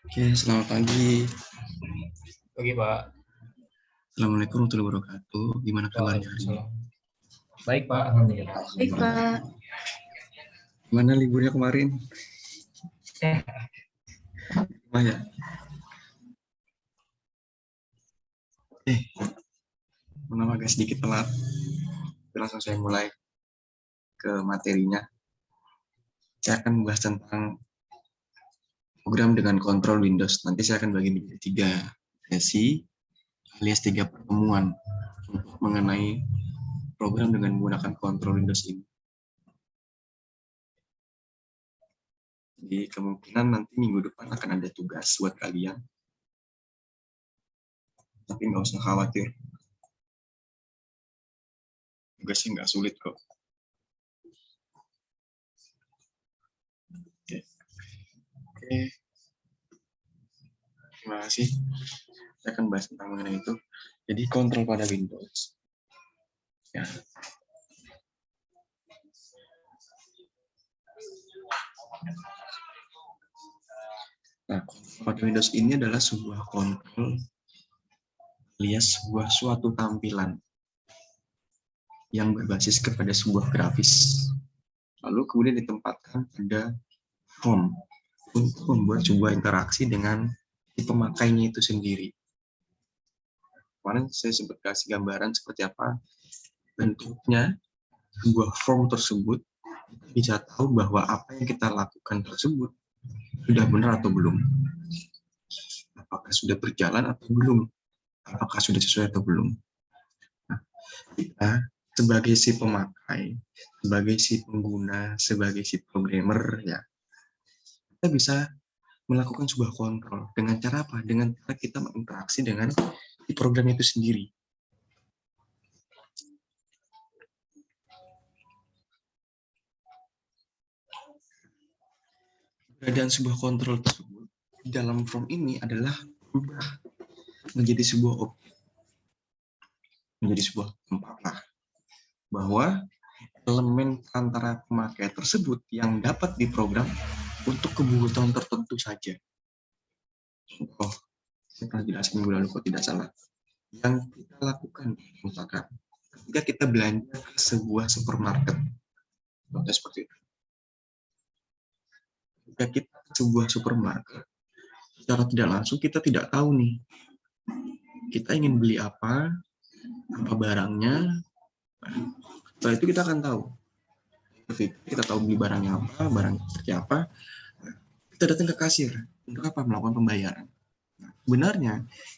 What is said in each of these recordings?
Oke, selamat pagi. Oke, Pak. Assalamualaikum warahmatullahi wabarakatuh. Gimana kabarnya hari ini? Waalaikumsalam. Baik, Pak. Alhamdulillah. Baik, Pak. Gimana liburnya kemarin? Rumah ya? Menambah agak sedikit telat. Langsung saya mulai ke materinya. Saya akan membahas tentang program dengan kontrol Windows. Nanti saya akan bagi menjadi 3 sesi alias 3 pertemuan untuk mengenai program dengan menggunakan kontrol Windows ini. Jadi kemungkinan nanti minggu depan akan ada tugas buat kalian. Tapi nggak usah khawatir. Tugasnya nggak sulit kok. Oke. Terima kasih. Saya akan bahas tentang mengenai itu. Jadi kontrol pada Windows. Ya. Nah, pada Windows ini adalah sebuah kontrol alias suatu tampilan yang berbasis kepada sebuah grafis. Lalu kemudian ditempatkan pada form untuk membuat sebuah interaksi dengan si pemakainya itu sendiri. Kemarin saya sempat kasih gambaran seperti apa bentuknya sebuah form tersebut, bisa tahu bahwa apa yang kita lakukan tersebut sudah benar atau belum. Apakah sudah berjalan atau belum. Apakah sudah sesuai atau belum. Nah, kita sebagai si pemakai, sebagai si pengguna, sebagai si programmer, ya, kita bisa melakukan sebuah kontrol. Dengan cara apa? Dengan cara kita berinteraksi dengan si program itu sendiri. Keberadaan sebuah kontrol tersebut di dalam form ini adalah berubah menjadi sebuah objek, menjadi sebuah tempat lah, bahwa elemen antara pemakai tersebut yang dapat diprogram untuk kebutuhan tertentu saja. Contoh, saya pernah jelaskan minggu lalu kalau tidak salah. Yang kita lakukan, misalkan, ketika kita belanja ke sebuah supermarket, contoh seperti itu. Ketika kita ke sebuah supermarket, secara tidak langsung kita tidak tahu nih, kita ingin beli apa barangnya. Setelah itu kita akan tahu. Kita tahu beli barangnya apa, barang seperti apa. Kita datang ke kasir untuk apa? Melakukan pembayaran. Nah, sebenarnya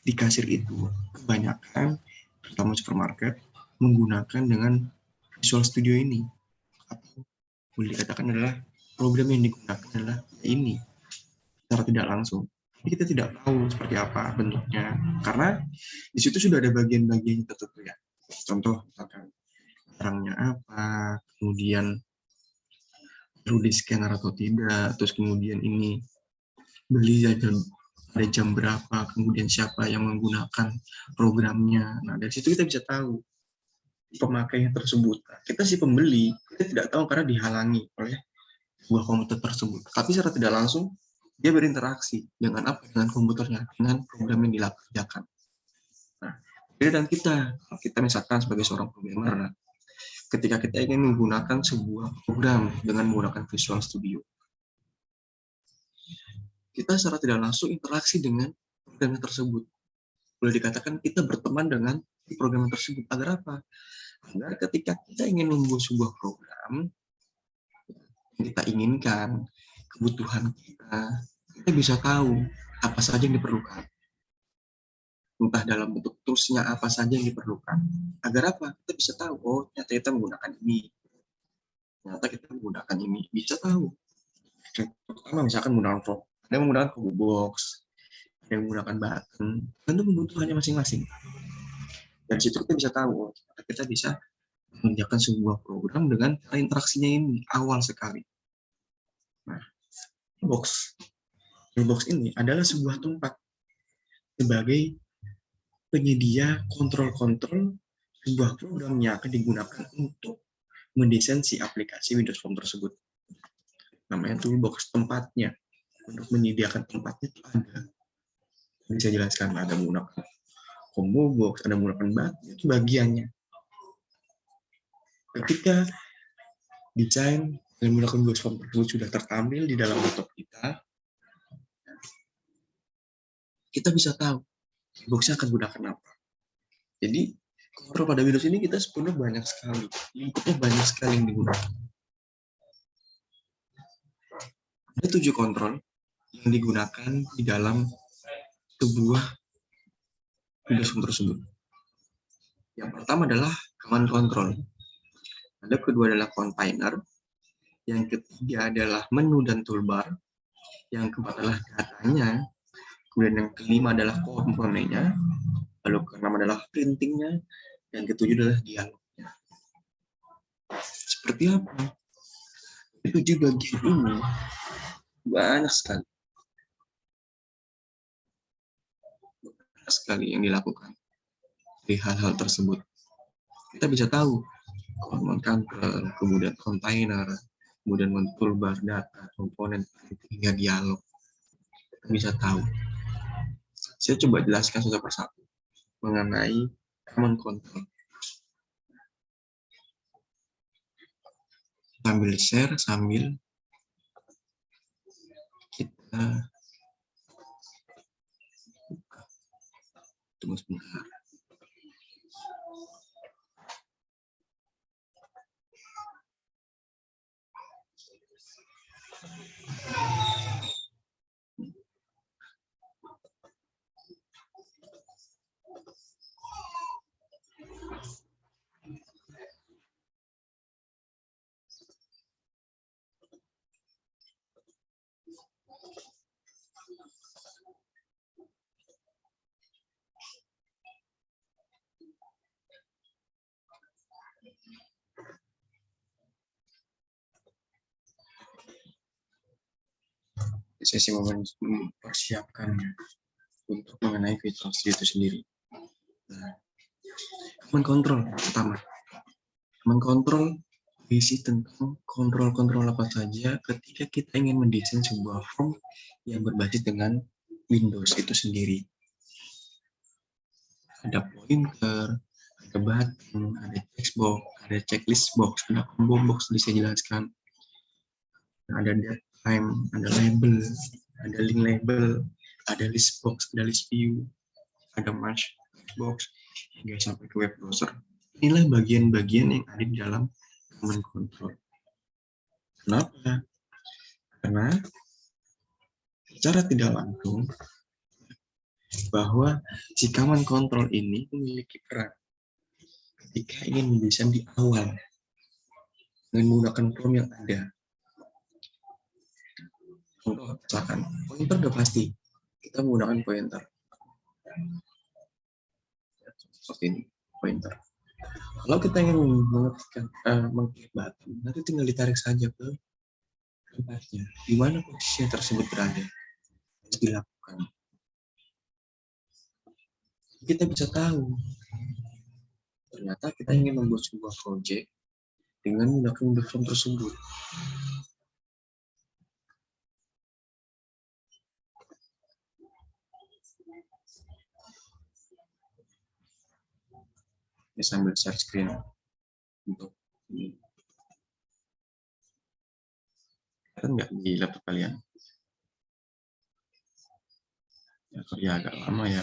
di kasir itu kebanyakan, terutama supermarket, menggunakan dengan Visual Studio ini. Atau boleh dikatakan adalah program yang digunakan adalah ini secara tidak langsung. Jadi kita tidak tahu seperti apa bentuknya, karena di situ sudah ada bagian-bagian tertentu ya. Contoh, misalkan barangnya apa, kemudian perlu di scanner atau tidak, terus kemudian ini beli pada jam berapa, kemudian siapa yang menggunakan programnya. Nah, dari situ kita bisa tahu pemakainya tersebut. Kita si pembeli, kita tidak tahu karena dihalangi oleh sebuah komputer tersebut. Tapi secara tidak langsung, dia berinteraksi dengan apa? Dengan komputernya, dengan program yang dilakukan. Nah, dan kita misalkan sebagai seorang programmer, ketika kita ingin menggunakan sebuah program dengan menggunakan Visual Studio, kita secara tidak langsung interaksi dengan program tersebut. Boleh dikatakan kita berteman dengan program tersebut. Agar apa? Agar ketika kita ingin membuat sebuah program yang kita inginkan, kebutuhan kita bisa tahu apa saja yang diperlukan. Entah dalam bentuk toolsnya apa saja yang diperlukan. Agar apa? Kita bisa tahu, oh ternyata kita menggunakan ini. Ternyata kita menggunakan ini. Bisa tahu. Pertama misalkan menggunakan form. Ada yang menggunakan combo box, ada yang menggunakan button. Tentu kebutuhannya masing-masing. Dari situ kita bisa tahu, oh, kita bisa mengerjakan sebuah program dengan interaksinya ini awal sekali. Nah, toolbox ini adalah sebuah tempat sebagai penyedia kontrol-kontrol sebuah program yang akan digunakan untuk mendesain si aplikasi Windows Form tersebut. Namanya toolbox tempatnya. untuk menyediakan tempatnya itu ada. Bisa jelaskan, ada menggunakan combo box, ada menggunakan batu, itu bagiannya. Ketika desain dan menggunakan box form tersebut sudah tertampil di dalam laptop kita bisa tahu boxnya akan gunakan apa. Jadi kontrol pada Windows ini kita sebenarnya banyak sekali, lingkupnya banyak sekali yang digunakan. Ada 7 kontrol yang digunakan di dalam sebuah Windows Phone tersebut. Yang pertama adalah command control. Yang kedua adalah container. Yang ketiga adalah menu dan toolbar. Yang keempat adalah datanya. Kemudian yang kelima adalah komponennya. Lalu keenam adalah printingnya. Dan ketujuh adalah dialognya. Seperti apa? 7 bagian ini banyak sekali yang dilakukan di hal-hal tersebut. Kita bisa tahu command control, kemudian container, kemudian toolbar, data, komponen, hingga dialog. Kita bisa tahu. Saya coba jelaskan satu persatu mengenai command control. Sambil share, sambil kita buka. Tunggu sebentar. Sesi mempersiapkannya untuk mengenai fitur itu sendiri. Nah, command control pertama. Command control berisi tentang kontrol-kontrol apa saja ketika kita ingin mendesain sebuah form yang berbasis dengan Windows itu sendiri. Ada pointer, ada button, ada text box, ada checklist box, ada combo box, bisa jelaskan. Ada date time, ada label, ada link label, ada list box, ada list view, ada match box, hingga sampai ke web browser. Inilah bagian-bagian yang ada di dalam command control. Kenapa? Karena secara tidak langsung bahwa si command control ini memiliki peran ketika ingin mendesain di awal dengan menggunakan form yang ada. Contoh, misalkan pointer udah pasti kita menggunakan pointer seperti ini, pointer. Kalau kita ingin mengetikkan mengklik button, nanti tinggal ditarik saja ke tempatnya, di mana posisi tersebut berada, harus dilakukan. Kita bisa tahu ternyata kita ingin membuat sebuah project dengan menggunakan form tersebut. Ini sambil share screen untuk ini. Kan nggak di laptop kalian? Ya agak lama ya.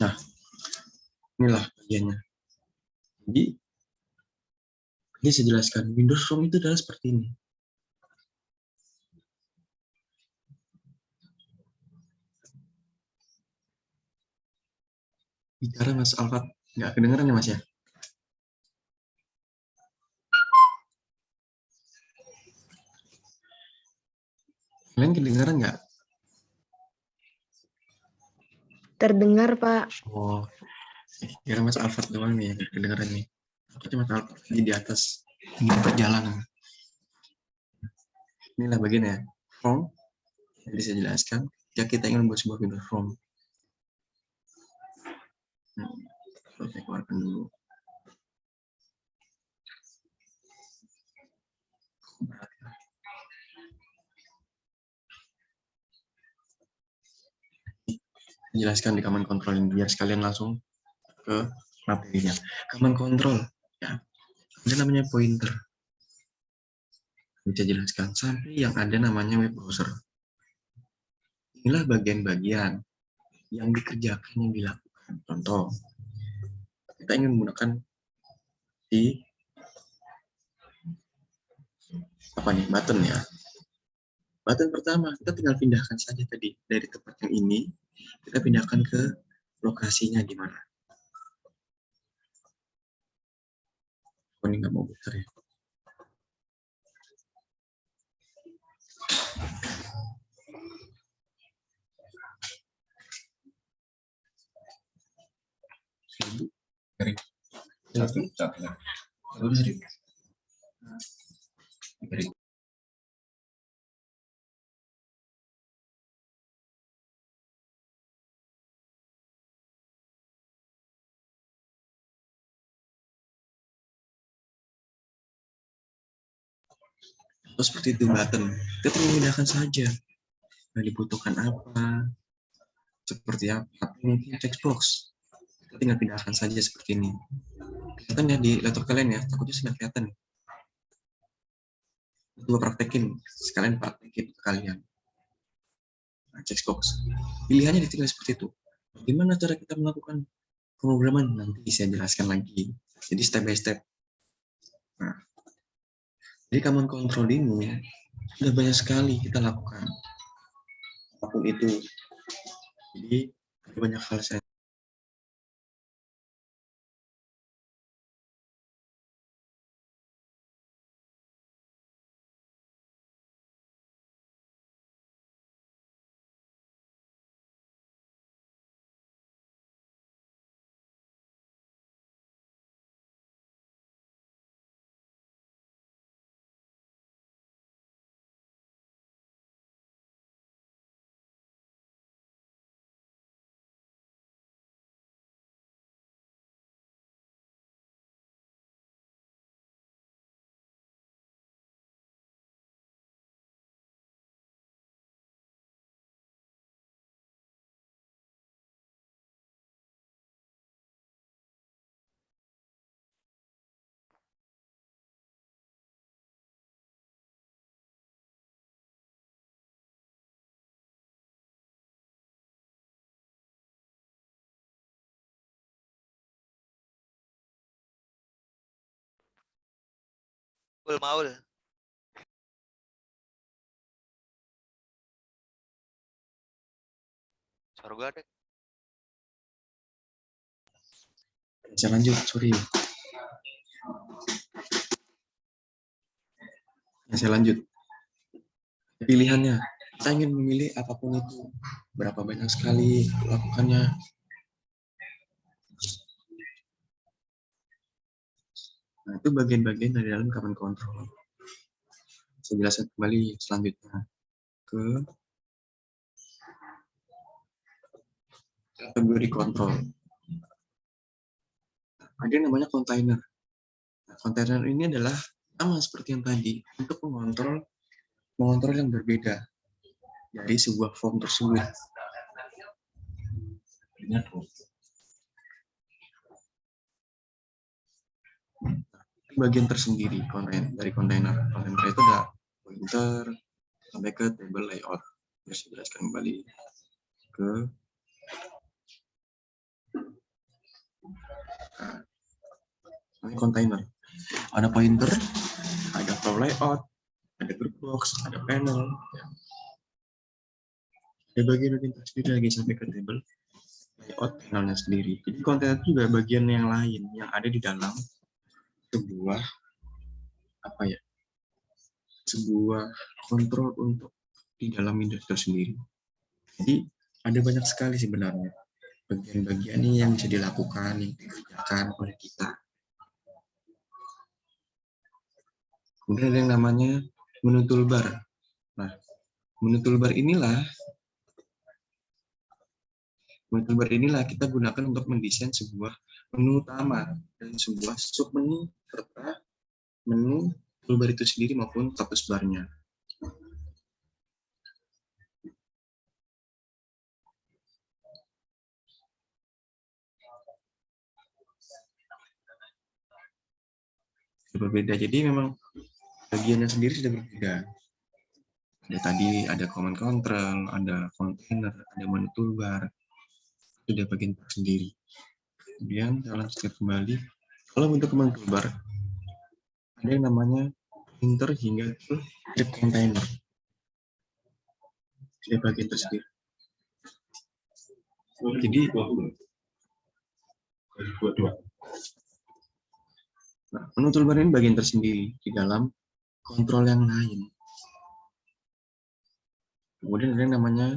Nah, inilah bagiannya. Jadi, ini saya jelaskan, Windows Phone itu adalah seperti ini. Bicara Mas Alfat, nggak kedengeran ya Mas ya? Kalian kedengeran nggak? Terdengar, Pak. Oh, kira Mas Alfat doang nih yang kedengeran nih. Aku cuma Alfat di atas di perjalanan. Inilah bagiannya. Form yang bisa jelaskan jika kita ingin membuat sebuah Windows Form. keluarkan dulu. Jelaskan di command control ini biar sekalian langsung ke materinya. Command control ya, ada namanya pointer. Bisa jelaskan sampai yang ada namanya web browser. Inilah bagian-bagian yang dikerjakan, yang dilakukan. Contoh, kita ingin menggunakan di button ya. Button pertama kita tinggal pindahkan saja tadi dari tempat yang ini, kita pindahkan ke lokasinya di mana. Oh, ini nggak mau putar ya. Dari Terus seperti itu button, kita tinggal pindahkan saja. Nah, dibutuhkan apa, seperti apa, mungkin text box. Kita tinggal pindahkan saja seperti ini. Kelihatan ya di laptop kalian ya, takutnya sudah kelihatan. Coba praktekin, sekalian praktekin ke kalian. Nah, text box. Pilihannya ditinggal seperti itu. Gimana cara kita melakukan pemrograman? Nanti saya jelaskan lagi. Jadi step by step. Nah, jadi command control ini sudah banyak sekali kita lakukan. Apapun itu. Jadi ada banyak hal saya. Maul. Suara gue ada. Saya lanjut, sorry. Ya, saya lanjut. Pilihannya, kita ingin memilih apapun itu. Berapa banyak sekali lakukannya. Nah, itu bagian-bagian dari dalam command control. Saya jelaskan kembali selanjutnya ke kategori kontrol. Ada yang namanya container. Nah, container ini adalah sama seperti yang tadi untuk mengontrol yang berbeda dari sebuah form tersebut. Bagian tersendiri dari kontainer. Kontainer itu ada pointer sampai ke table layout. Terus saya jelaskan kembali ke kontainer. Ada pointer, ada flow layout, ada group box, ada panel. Ya. Ada bagian-bagian tersendiri lagi sampai ke table layout panelnya sendiri. Jadi kontainer juga bagian yang lain yang ada di dalam sebuah sebuah kontrol untuk di dalam Windows sendiri. Jadi ada banyak sekali sebenarnya bagian-bagian ini yang bisa dilakukan, yang dikerjakan oleh kita. Kemudian ada yang namanya menu toolbar. Nah, menu toolbar inilah Menu toolbar inilah kita gunakan untuk mendesain sebuah menu utama dan sebuah submenu serta menu toolbar itu sendiri maupun status barnya. Berbeda, jadi memang bagiannya sendiri sudah berbeda. Ada tadi ada command control, ada container, ada menu toolbar, sudah bagian tersendiri. Kemudian kita lanjutkan kembali. Kalau untuk menu toolbar ada yang namanya printer hingga ke script container. Sudah bagian tersendiri. Jadi menu toolbar ini bagian tersendiri di dalam kontrol yang lain. Kemudian ada yang namanya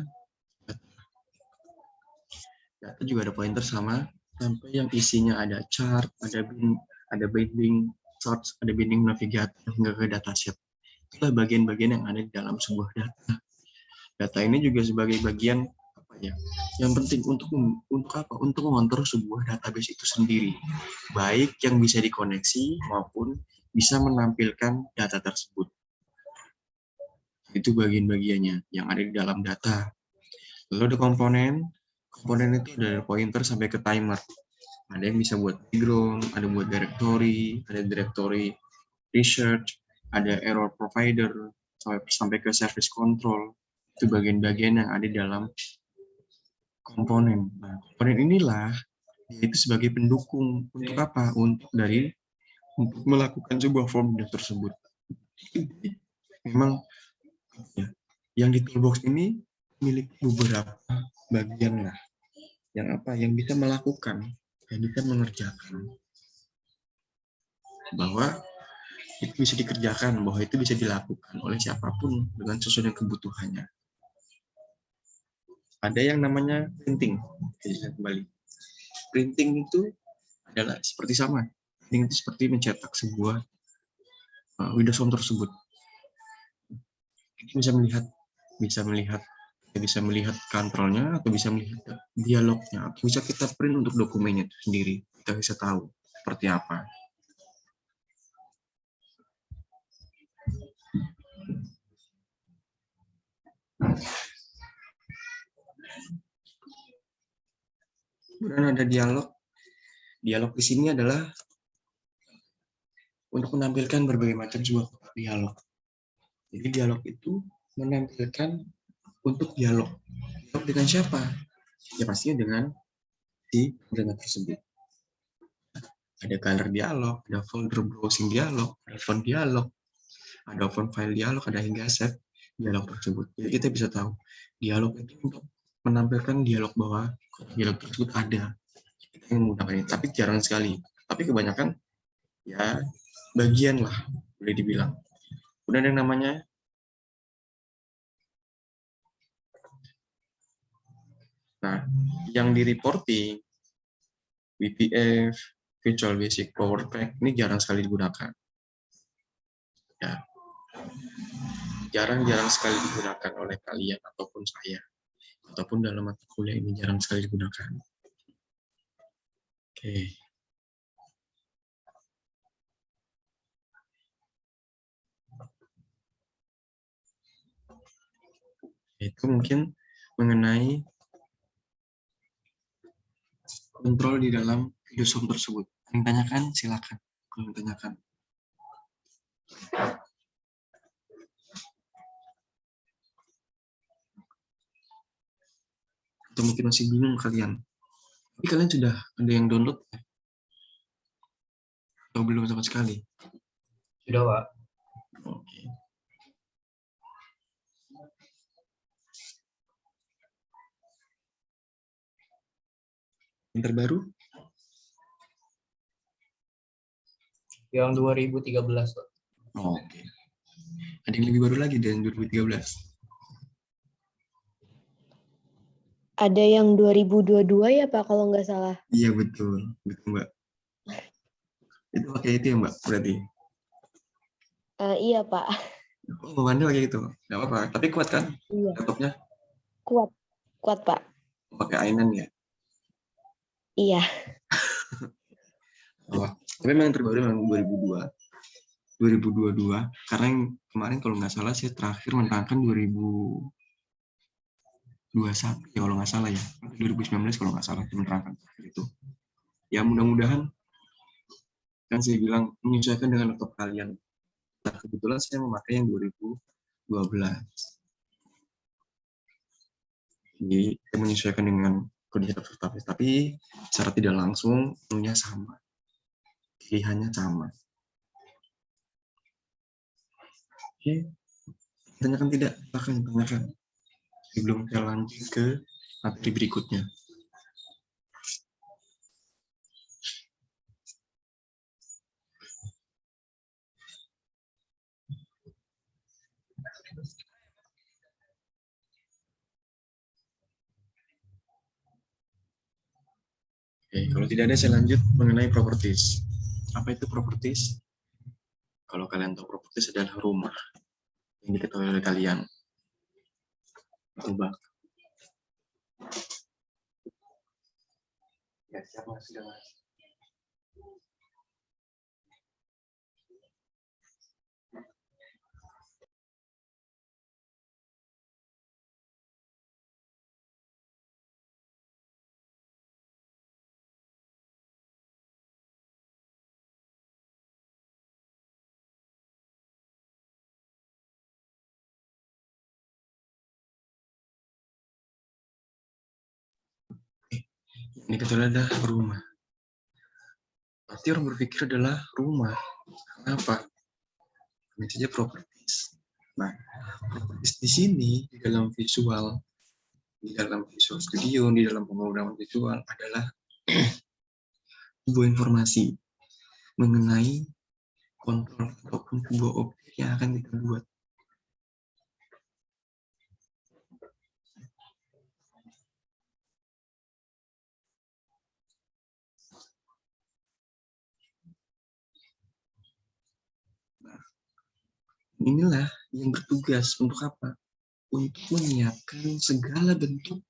data juga ada pointer sama sampai yang isinya ada chart, ada binding charts, ada binding navigator hingga ke dataset. Itulah bagian-bagian yang ada di dalam sebuah data. Data ini juga sebagai bagian apa ya? Yang penting untuk apa? Untuk mengontrol sebuah database itu sendiri. Baik yang bisa dikoneksi maupun bisa menampilkan data tersebut. Itu bagian-bagiannya yang ada di dalam data. Lalu ada komponen itu dari pointer sampai ke timer. Ada yang bisa buat background, ada buat directory, ada directory research, ada error provider, sampai ke service control. Itu bagian-bagian yang ada di dalam komponen. Nah, komponen inilah yaitu sebagai pendukung untuk apa? Untuk melakukan sebuah formula tersebut. Memang ya, yang di toolbox ini milik beberapa bagian lah yang bisa melakukan, yang bisa mengerjakan, bahwa itu bisa dikerjakan, bahwa itu bisa dilakukan oleh siapapun dengan sesuai dengan kebutuhannya. Ada yang namanya printing. Kembali, printing itu adalah seperti sama. Printing itu seperti mencetak sebuah Windows Form tersebut. Kita bisa melihat kontrolnya, atau bisa melihat dialognya, atau bisa kita print untuk dokumennya itu sendiri. Kita bisa tahu seperti apa. Kemudian ada dialog. Dialog di sini adalah untuk menampilkan berbagai macam sebuah dialog. Jadi dialog itu menampilkan untuk dialog. Dialog dengan siapa? Ya pastinya dengan si pendengar tersebut. Ada color dialog, ada folder browsing dialog, ada font dialog, ada open file dialog, ada hingga save dialog tersebut. Jadi kita bisa tahu dialog itu untuk menampilkan dialog bahwa dialog tersebut ada. Kita menggunakan ini, tapi jarang sekali. Tapi kebanyakan ya bagian lah, boleh dibilang. Kemudian yang namanya yang di reporting, BPF, Visual Basic Power Pack, ini jarang sekali digunakan. Ya. Jarang-jarang sekali digunakan oleh kalian ataupun saya. Ataupun dalam mata kuliah ini jarang sekali digunakan. Oke. Itu mungkin mengenai kontrol di dalam Windows Form tersebut. Yang tanyakan silakan. Kalau tanyakan. Atau mungkin masih bingung kalian. Tapi kalian sudah ada yang download ya? Atau belum sama sekali? Sudah, Pak. Oke. Yang terbaru? Yang 2013, Pak. Oke. Ada yang lebih baru lagi dari 2013? Ada yang 2022 ya Pak kalau nggak salah. Iya betul, betul Mbak. Itu pakai itu ya Mbak berarti? Iya Pak. Oh, Mbak pakai itu, nggak apa-apa. Tapi kuat kan? Iya. Laptopnya? Kuat Pak. Pakai A9 ya? Iya. Oh, tapi memang terbaru memang 2022, karena yang kemarin kalau nggak salah saya terakhir menerangkan 2021 ya kalau nggak salah ya, 2019 kalau nggak salah menerangkan itu. Ya mudah-mudahan kan saya bilang menyesuaikan dengan laptop kalian. Nah, kebetulan saya memakai yang 2012. Jadi kita menyesuaikan dengan kondisi laptop, tapi secara tidak langsung menunya sama. Pilihannya sama. Oke, tanyakan tidak? Silahkan tanyakan. Sebelum saya lanjut ke materi berikutnya. Oke, kalau tidak ada saya lanjut mengenai properties. Apa itu properties? Kalau kalian tahu properties adalah rumah yang diketahui oleh kalian. Coba. Ya, siapa sudah mas? Ini kecuali adalah rumah. Pasti orang berpikir adalah rumah. Kenapa? Ini saja properties. Nah, properties di sini di dalam visual studio, di dalam pemrograman visual adalah sebuah informasi mengenai kontrol ataupun sebuah objek yang akan kita buat. Nah, inilah yang bertugas untuk apa? Untuk menyiapkan segala bentuk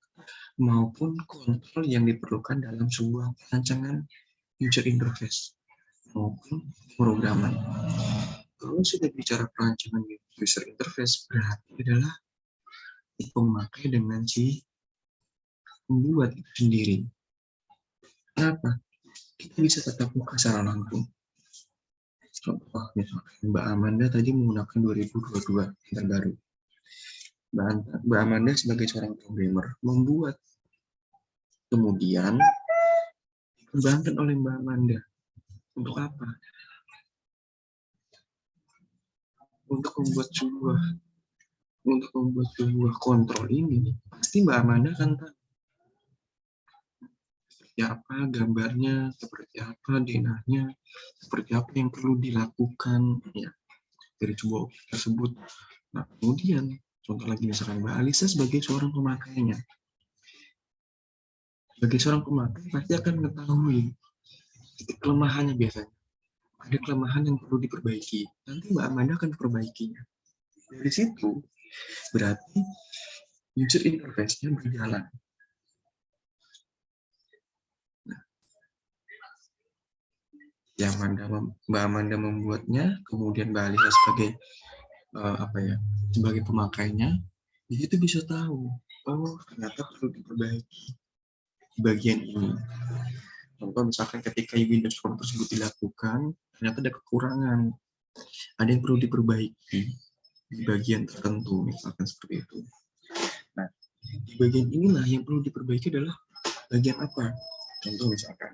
maupun kontrol yang diperlukan dalam sebuah perancangan user interface maupun pemrograman. Kalau sudah bicara perancangan user interface, berarti adalah pemakai dengan si pembuat itu sendiri. Kenapa? Kita bisa tetap buka secara langsung. Contoh, misalkan Mbak Amanda tadi menggunakan 2022 yang terbaru. Mbak Amanda sebagai seorang programmer membuat, kemudian dikembangkan oleh Mbak Amanda. Untuk apa? Untuk membuat sebuah kontrol ini, pasti Mbak Amanda akan tahu seperti apa gambarnya, seperti apa denahnya, seperti apa yang perlu dilakukan ya, dari sebuah objek tersebut. Nah, kemudian contoh lagi misalkan Mbak Alisa sebagai seorang pemakainya. Sebagai seorang pemakai pasti akan mengetahui titik kelemahannya biasanya. Ada kelemahan yang perlu diperbaiki. Nanti Mbak Amanda akan memperbaikinya. Dari situ berarti user interface-nya berjalan. Nah, yang Mbak Amanda membuatnya, kemudian Mbak Alisa sebagai sebagai pemakainya, di situ bisa tahu, oh ternyata perlu diperbaiki di bagian ini. Contoh misalkan ketika Windows Phone tersebut dilakukan, ternyata ada kekurangan, ada yang perlu diperbaiki di bagian tertentu, misalkan seperti itu. Nah, di bagian inilah yang perlu diperbaiki adalah bagian apa? Contoh misalkan,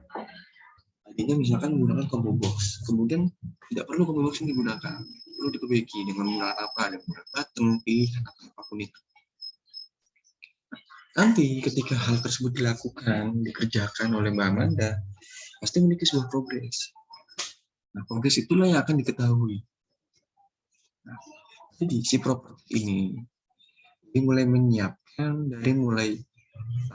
tadinya misalkan menggunakan combo box, kemudian tidak perlu combo box yang digunakan, perlu diperbaiki dengan menggunakan apa? Dengan menggunakan button, pilihan, atau apapun itu. Nanti ketika hal tersebut dikerjakan oleh Mbak Amanda, pasti memiliki sebuah progres. Nah, progres itulah yang akan diketahui. Nah, jadi si properti ini mulai menyiapkan, dari mulai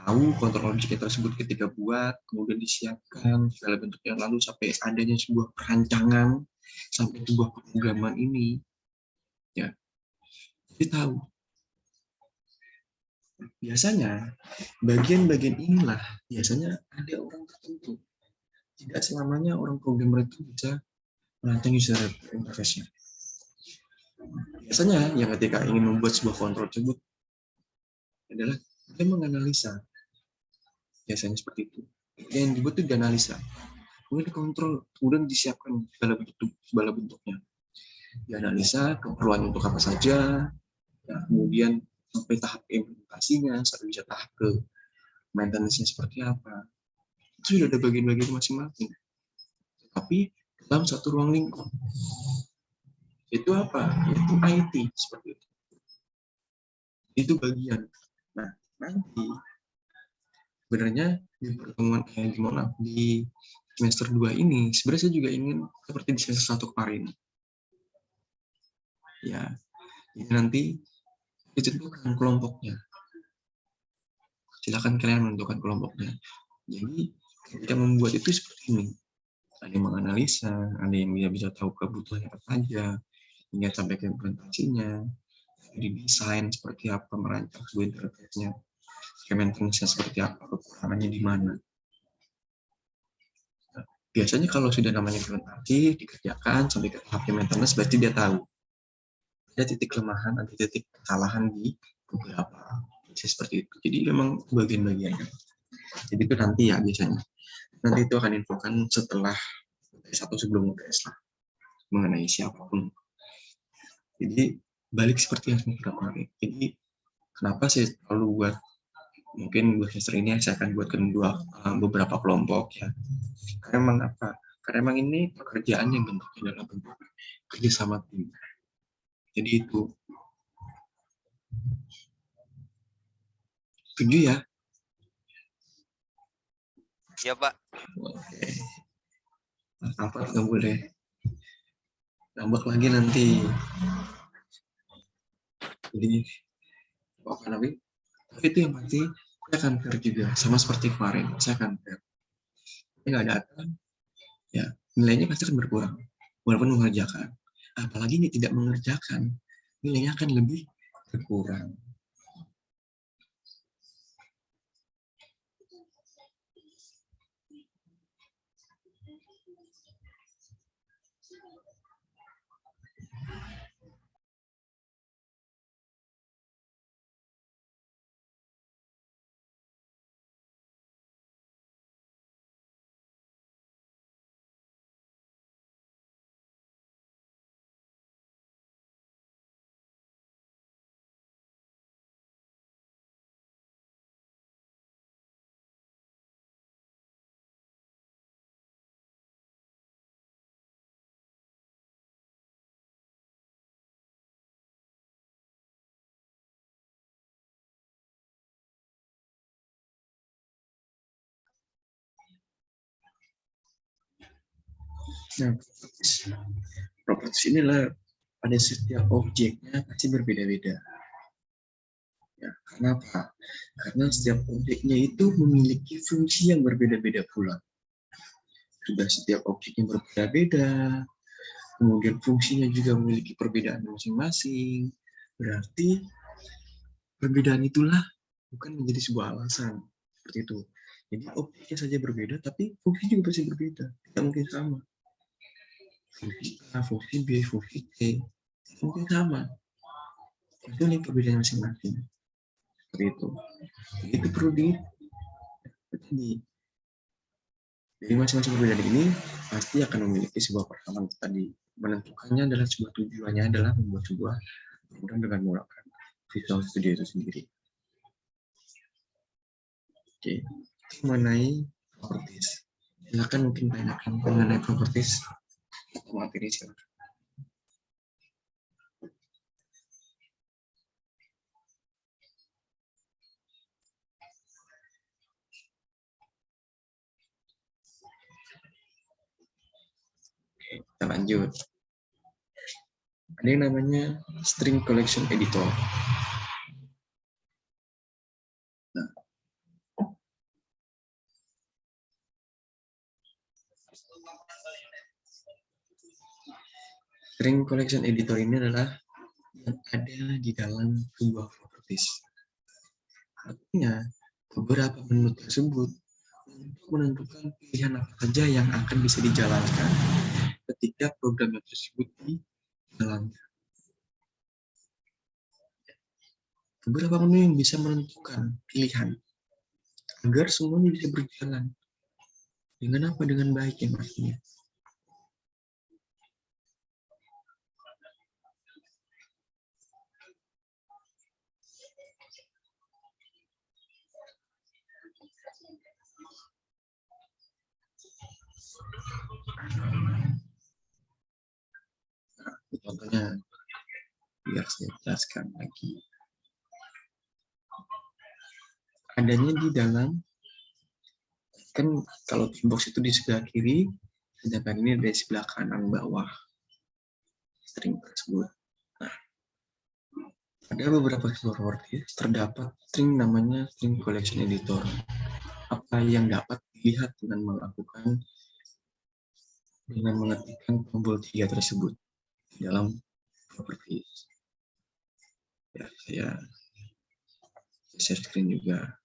tahu kontrol objek tersebut ketika buat, kemudian disiapkan segala bentuknya, lalu sampai adanya sebuah perancangan, sampai sebuah pemrograman ini, ya, jadi tahu Biasanya bagian-bagian inilah biasanya ada orang tertentu. Tidak selamanya orang programmer itu bisa merancang user interface-nya. Biasanya yang ketika ingin membuat sebuah kontrol tersebut adalah dia menganalisa. Biasanya seperti itu. Yang dibuat itu dianalisa. Kemudian dikontrol, kemudian disiapkan segala bentuknya. Dianalisa keperluan untuk apa saja, nah, kemudian sampai tahap implementasinya, sampai bisa tahap ke maintenance-nya seperti apa. Itu sudah ada bagian-bagian masing-masing. Tapi dalam satu ruang lingkup. Itu apa? Itu IT seperti itu. Itu bagian. Nah, nanti sebenarnya di pertemuan di semester 2 ini sebenarnya saya juga ingin seperti di semester 1 kemarin. Ya, jadi nanti ditentukan kelompoknya. Silakan kalian menentukan kelompoknya. Jadi ketika membuat itu seperti ini. Ada yang menganalisa, ada yang bisa tahu kebutuhannya apa saja, hingga sampai ke implementasinya, didesain seperti apa, merancang sebuah interface-nya, maintenance-nya seperti apa, kekurangannya di mana. Nah, biasanya kalau sudah namanya implementasi, dikerjakan sampai ke tahap maintenance, berarti dia tahu ada titik kelemahan, ada titik kesalahan di beberapa seperti itu. Jadi memang bagian-bagiannya. Jadi itu nanti ya biasanya. Nanti itu akan infokan setelah UTS atau sebelum UTS lah, mengenai siapapun. Jadi balik seperti yang semester kemarin. Jadi kenapa saya selalu buat, mungkin buat semester ini saya akan buatkan beberapa kelompok ya. Karena memang apa? Karena memang ini pekerjaan yang bentuknya adalah bentuk kerjasama tim. Jadi itu. Setuju ya? Iya, Pak. Oke. Apa nggak boleh nambah lagi nanti. Jadi apa namanya? Tapi itu yang pasti saya akan fair juga, sama seperti kemarin saya akan fair. Ini nggak datang, ya nilainya pasti akan berkurang walaupun mengerjakan. Apalagi ini tidak mengerjakan, nilainya akan lebih berkurang. Nah, properties inilah pada setiap objeknya pasti berbeda-beda. Ya, kenapa? Karena setiap objeknya itu memiliki fungsi yang berbeda-beda pula. Sudah setiap objeknya berbeda-beda, kemudian fungsinya juga memiliki perbedaan masing-masing. Berarti perbedaan itulah bukan menjadi sebuah alasan seperti itu. Jadi objeknya saja berbeda, tapi fungsi juga pasti berbeda. Tidak mungkin sama. Fungsi A, fungsi B, fungsi C, mungkin sama. Itu nih perbedaan masing-masing. Seperti itu. Itu perlu di jadi masing-masing perbedaan ini pasti akan memiliki sebuah perkembangan tadi. Menentukannya adalah sebuah tujuannya adalah membuat sebuah program dengan menggunakan Visual Studio itu sendiri. Oke, mengenai properties. Silakan mungkin tanyakan mengenai properties atau materi silakan. Oke, kita lanjut. Ada yang namanya string collection editor. Nah, string collection editor ini adalah yang ada di dalam sebuah properties. Artinya, beberapa menu tersebut untuk menentukan pilihan apa saja yang akan bisa dijalankan ketika program tersebut dijalankan. Beberapa menu yang bisa menentukan pilihan agar semuanya bisa berjalan dengan apa? Dengan baik ya maksudnya. Contohnya, biar saya jelaskan lagi. Adanya di dalam, kan kalau box itu di sebelah kiri, sedangkan ini dari sebelah kanan bawah string tersebut. Nah, ada beberapa properties terdapat string namanya string collection editor. Apa yang dapat dilihat dengan mengetikkan tombol 3 tersebut dalam properties. Ya, saya share screen juga.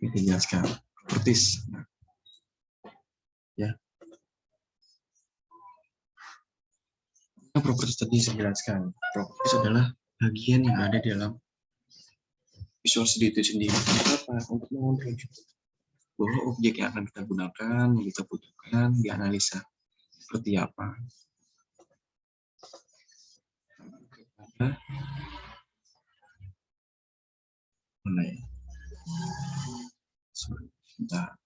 Ini dijelaskan properties. Ya. Nah, properties tadi saya jelaskan. Properties adalah bagian yang ada dalam Visual Studio itu sendiri. Apa? Untuk mengontrol bahwa objek yang akan kita gunakan, yang kita butuhkan, dianalisa seperti apa. Mulai. Sebentar.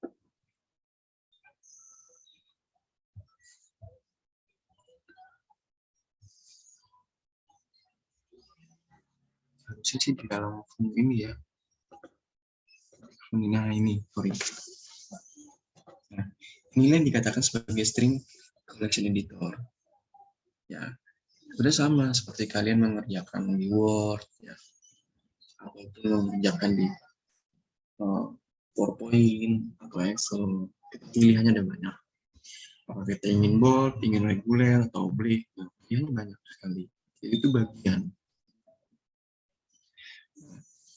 Harusnya sih di dalam form ini ya. Nah ini, sorry. Nah, inilah yang dikatakan sebagai string collection editor. Ya, sudah sama seperti kalian mengerjakan di Word, ya, ataupun mengerjakan di PowerPoint atau Excel. Pilihannya ada banyak. Apakah kita ingin bold, ingin reguler, atau oblique, nah, pilihannya banyak sekali. Jadi itu bagian.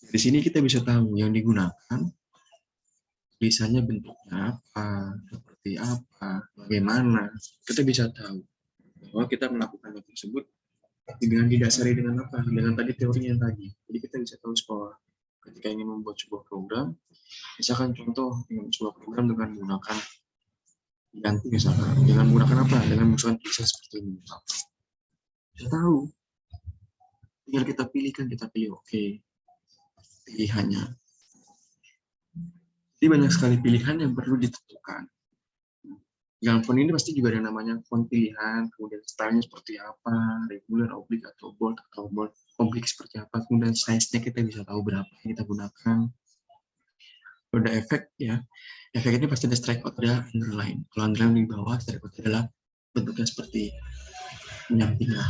Di sini kita bisa tahu yang digunakan, tulisannya bentuknya apa, seperti apa, bagaimana. Kita bisa tahu bahwa kita melakukan hal tersebut dengan didasari dengan apa? Dengan tadi teorinya tadi. Jadi kita bisa tahu sekolah ketika ingin membuat sebuah program, misalkan contoh dengan sebuah program dengan menggunakan ganti misalkan dengan menggunakan apa? Dengan menggunakan tulisan seperti ini. Bisa tahu. Tinggal kita pilihkan, kita pilih oke. Pilihannya. Jadi banyak sekali pilihan yang perlu ditentukan. Yang font ini pasti juga ada namanya font pilihan, kemudian stylenya seperti apa, regular, oblique, atau bold, oblique seperti apa, kemudian size-nya kita bisa tahu berapa yang kita gunakan. Kalau ada efek, ya, efek ini pasti ada strikeout, ada underline. Kalau underline di bawah, strikeout adalah bentuknya seperti menyamping lah.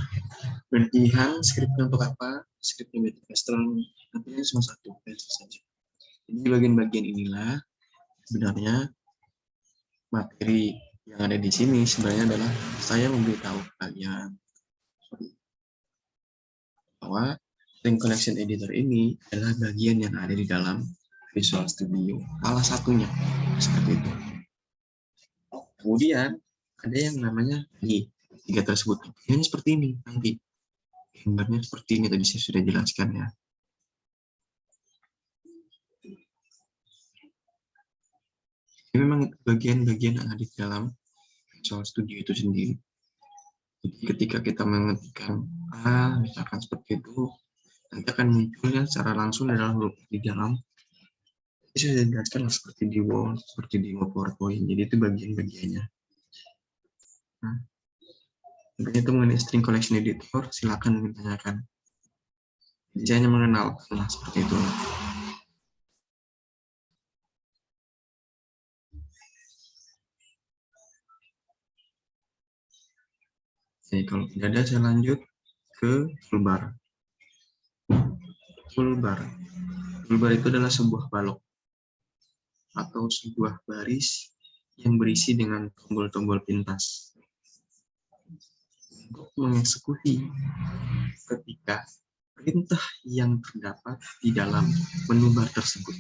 Dan pilihan skripnya untuk apa, skripnya bentuk strong, nantinya cuma satu, saja. Jadi bagian-bagian inilah sebenarnya materi yang ada di sini sebenarnya adalah saya memberitahu kalian bahwa string collection editor ini adalah bagian yang ada di dalam Visual Studio. Salah satunya seperti itu. Kemudian ada yang namanya di tiga tersebut. Ini seperti ini nanti. Gambarnya seperti ini tadi saya sudah jelaskan ya. Ini memang bagian-bagian yang ada di dalam Visual Studio itu sendiri. Jadi ketika kita mengetikkan misalkan seperti itu, nanti akan munculnya secara langsung di dalam Bisa saya jelaskan seperti di Word, seperti di PowerPoint. Jadi itu bagian-bagiannya. Nah, itu mengenai string collection editor, silakan ditanyakan. Saya hanya mengenal seperti itu. Oke, kalau tidak ada saya lanjut ke toolbar. Toolbar. Toolbar itu adalah sebuah balok atau sebuah baris yang berisi dengan tombol-tombol pintas untuk mengeksekusi ketika perintah yang terdapat di dalam menu bar tersebut.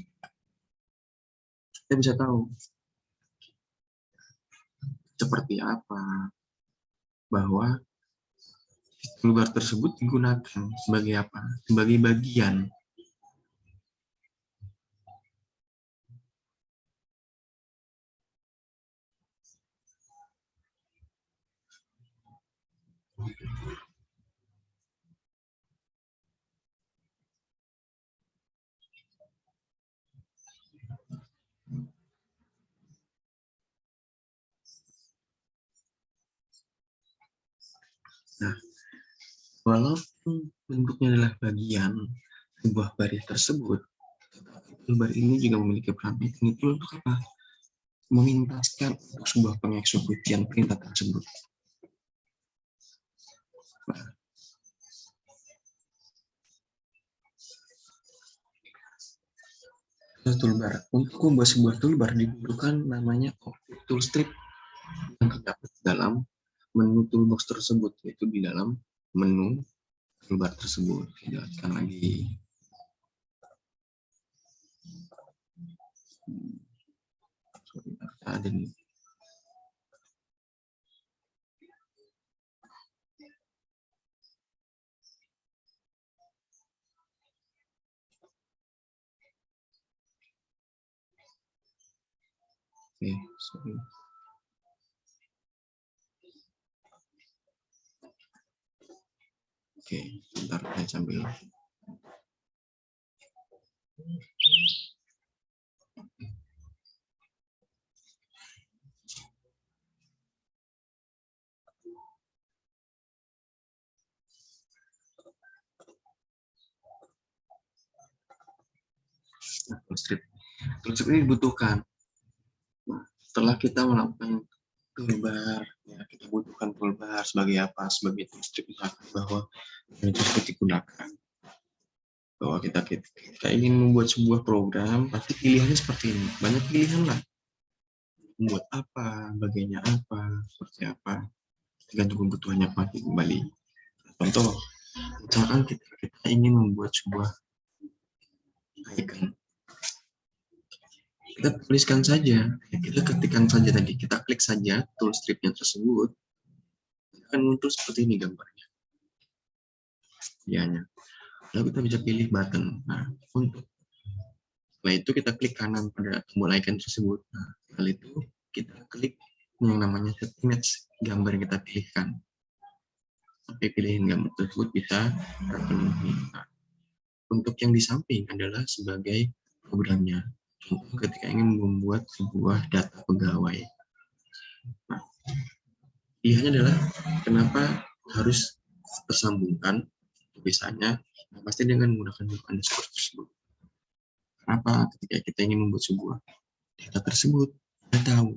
Kita bisa tahu seperti apa bahwa toolbar tersebut digunakan sebagai apa? Sebagai bagian Nah, walaupun bentuknya adalah bagian sebuah baris tersebut, toolbar ini juga memiliki peran penting itu untuk apa? Memintaskan untuk sebuah pengeksekusian perintah tersebut. Toolbar. Untuk membuat sebuah toolbar dibutuhkan namanya object toolstrip yang terdapat dalam menu toolbox tersebut, yaitu di dalam menu toolbar tersebut. Jelaskan lagi. Ada nih. Oke, sorry. Oke, bentar saya sambil. Nah, toolstrip ini dibutuhkan. Nah, setelah kita melakukan toolbar, ya, kita butuhkan toolbar sebagai apa? Sebagai toolstrip bahwa ini tersebut digunakan. Bahwa kita ingin membuat sebuah program, pasti pilihannya seperti ini. Banyak pilihan lah. Membuat apa, bagiannya apa, seperti apa, tergantung kebutuhannya apa kembali. Contoh, misalkan kita ingin membuat sebuah icon. Kita tuliskan saja, kita ketikkan saja tadi, kita klik saja toolstripnya tersebut, akan muncul seperti ini gambarnya. Dianya. Lalu kita bisa pilih button. Nah, untuk setelah itu kita klik kanan pada tombol icon tersebut. Nah, setelah itu kita klik yang namanya set image, gambar yang kita pilihkan. Sampai pilihan gambar tersebut bisa terpenuhi. Nah, untuk yang di samping adalah sebagai programnya. Contoh ketika ingin membuat sebuah data pegawai. Nah, pilihannya adalah kenapa harus tersambungkan tulisannya, nah, pasti dengan menggunakan underscore tersebut. Kenapa ketika kita ingin membuat sebuah data tersebut, kita tahu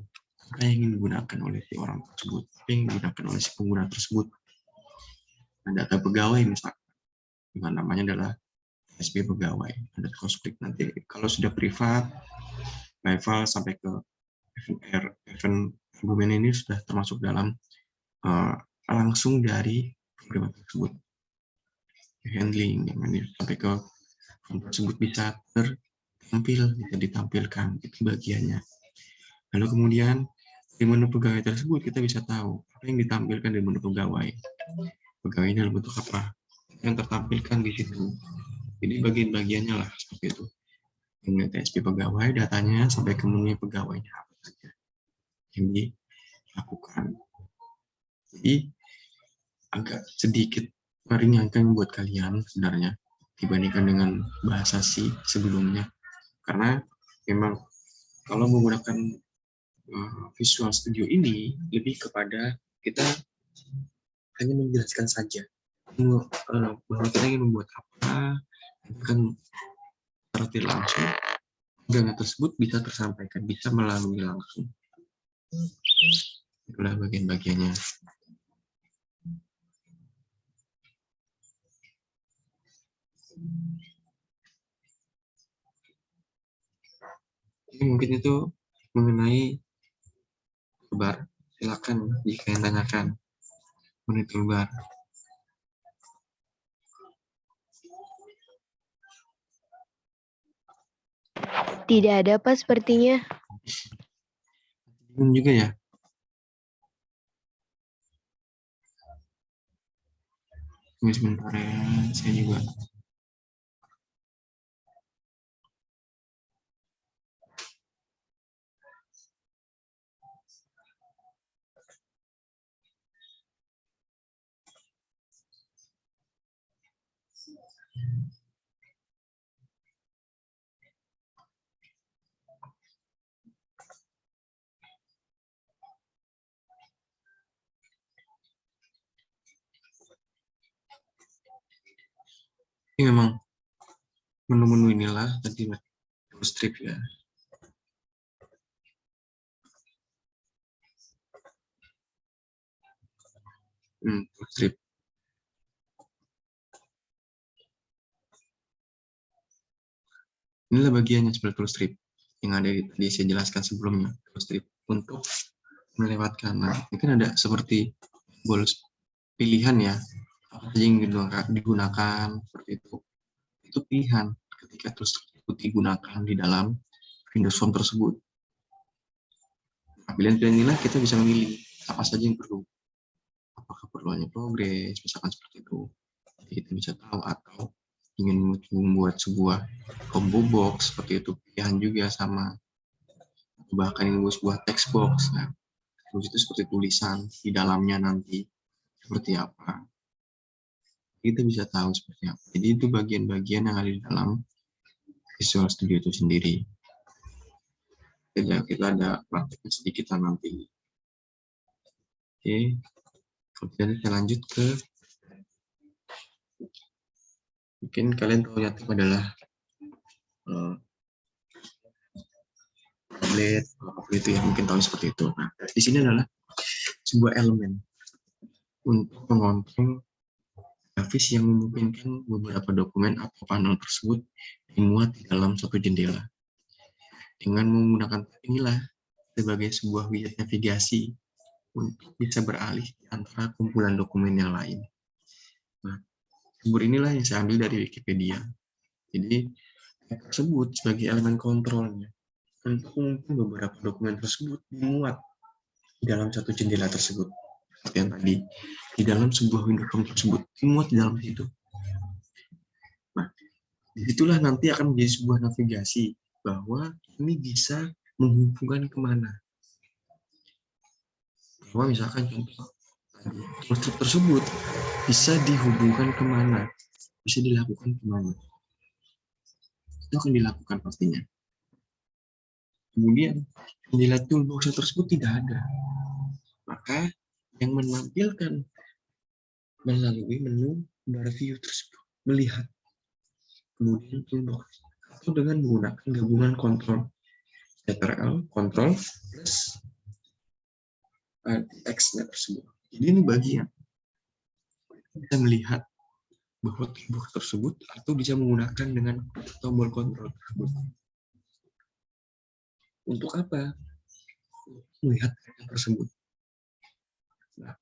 apa yang ingin digunakan oleh si orang tersebut, apa yang digunakan oleh si pengguna tersebut. Nah, data pegawai misalkan, dengan namanya adalah SB pegawai. Ada klik nanti kalau sudah privat, level sampai ke event argumen ini sudah termasuk dalam langsung dari program tersebut. Handling sampai ke form tersebut bisa tertampil, bisa ditampilkan itu bagiannya. Lalu kemudian di menu pegawai tersebut kita bisa tahu apa yang ditampilkan di menu pegawai. Pegawainya dalam bentuk apa yang tertampilkan di situ. Jadi bagian-bagiannya lah seperti itu. Mulai TSP pegawai, datanya sampai ke menu pegawainya apa saja yang dilakukan. Jadi agak sedikit meringankan buat kalian sebenarnya dibandingkan dengan bahasa C sebelumnya. Karena memang kalau menggunakan Visual Studio ini lebih kepada kita hanya menjelaskan saja bahwa kita ingin membuat apa, kan secara tidak langsung undangan tersebut bisa tersampaikan, bisa melalui langsung. Itulah bagian-bagiannya. Jadi mungkin itu mengenai toolbar. Silakan jika yang tanyakan mengenai toolbar. Tidak ada Pak sepertinya. Bingung juga ya. Tunggu sebentar ya, saya juga. Ini memang menu-menu inilah tadi strip ya. Strip. Inilah bagiannya seperti tool strip yang ada tadi saya jelaskan sebelumnya. Tool strip untuk melewatkan. Nah, mungkin ada seperti bonus pilihan ya, apa saja yang digunakan seperti itu. Itu pilihan ketika tool strip itu digunakan di dalam Windows Form tersebut. Nah, pilihan-pilihan inilah kita bisa memilih apa saja yang perlu. Apakah perlu hanya progres, misalkan seperti itu. Jadi kita bisa tahu, atau ingin membuat sebuah combo box seperti itu, pilihan juga sama. Bahkan ingin membuat sebuah text box. Nah, terus itu seperti tulisan di dalamnya nanti seperti apa. Kita bisa tahu seperti apa. Jadi itu bagian-bagian yang ada di dalam Visual Studio itu sendiri. Jadi kita ada prakteknya sedikit nanti. Oke, kemudian kita lanjut ke, mungkin kalian tahu Yatif adalah tablet, apa itu ya, mungkin tahu seperti itu. Nah, di sini adalah sebuah elemen untuk mengontrol grafis yang memungkinkan beberapa dokumen atau panel tersebut dimuat di dalam satu jendela. Dengan menggunakan tab inilah sebagai sebuah widget navigasi untuk bisa beralih di antara kumpulan dokumen yang lain. Nah, sumber inilah yang saya ambil dari Wikipedia. Jadi, tersebut sebagai elemen kontrolnya untuk mungkin beberapa dokumen tersebut dimuat di dalam satu jendela tersebut. Seperti yang tadi, di dalam sebuah window form tersebut dimuat di dalam situ. Nah, disitulah nanti akan menjadi sebuah navigasi bahwa ini bisa menghubungkan kemana. Bahwa misalkan contoh, strip tersebut bisa dihubungkan kemana, bisa dilakukan kemana. Itu akan dilakukan pastinya. Kemudian, jendela toolbox tersebut tidak ada. Maka, yang menampilkan melalui menu bar view tersebut, melihat. Kemudian toolbox, atau dengan menggunakan gabungan kontrol Ctrl, Ctrl plus X-nya tersebut. Jadi ini bagian kita melihat bahwa toolbox tersebut atau bisa menggunakan dengan tombol kontrol tersebut. Untuk apa? Melihat karya tersebut. Nah,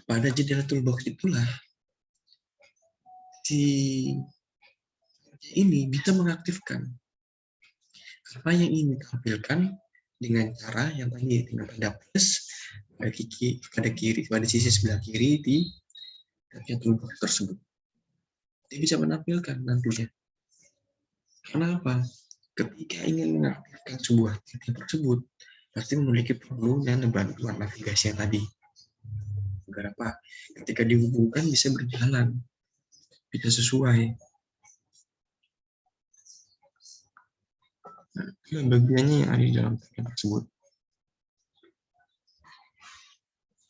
pada jendela toolbox itulah si ini bisa mengaktifkan apa yang ingin ditampilkan dengan cara yang tadi, dengan tanda plus pada sisi sebelah kiri di toolbox tersebut. Dia bisa menampilkan nantinya. Kenapa? Ketika ingin mengaktifkan sebuah titik tersebut, pasti memiliki perlu dan bantuan navigasi yang tadi. Agar apa? Ketika dihubungkan bisa berjalan, bisa sesuai. Nah, itu bagiannya yang ada di dalam tagline tersebut.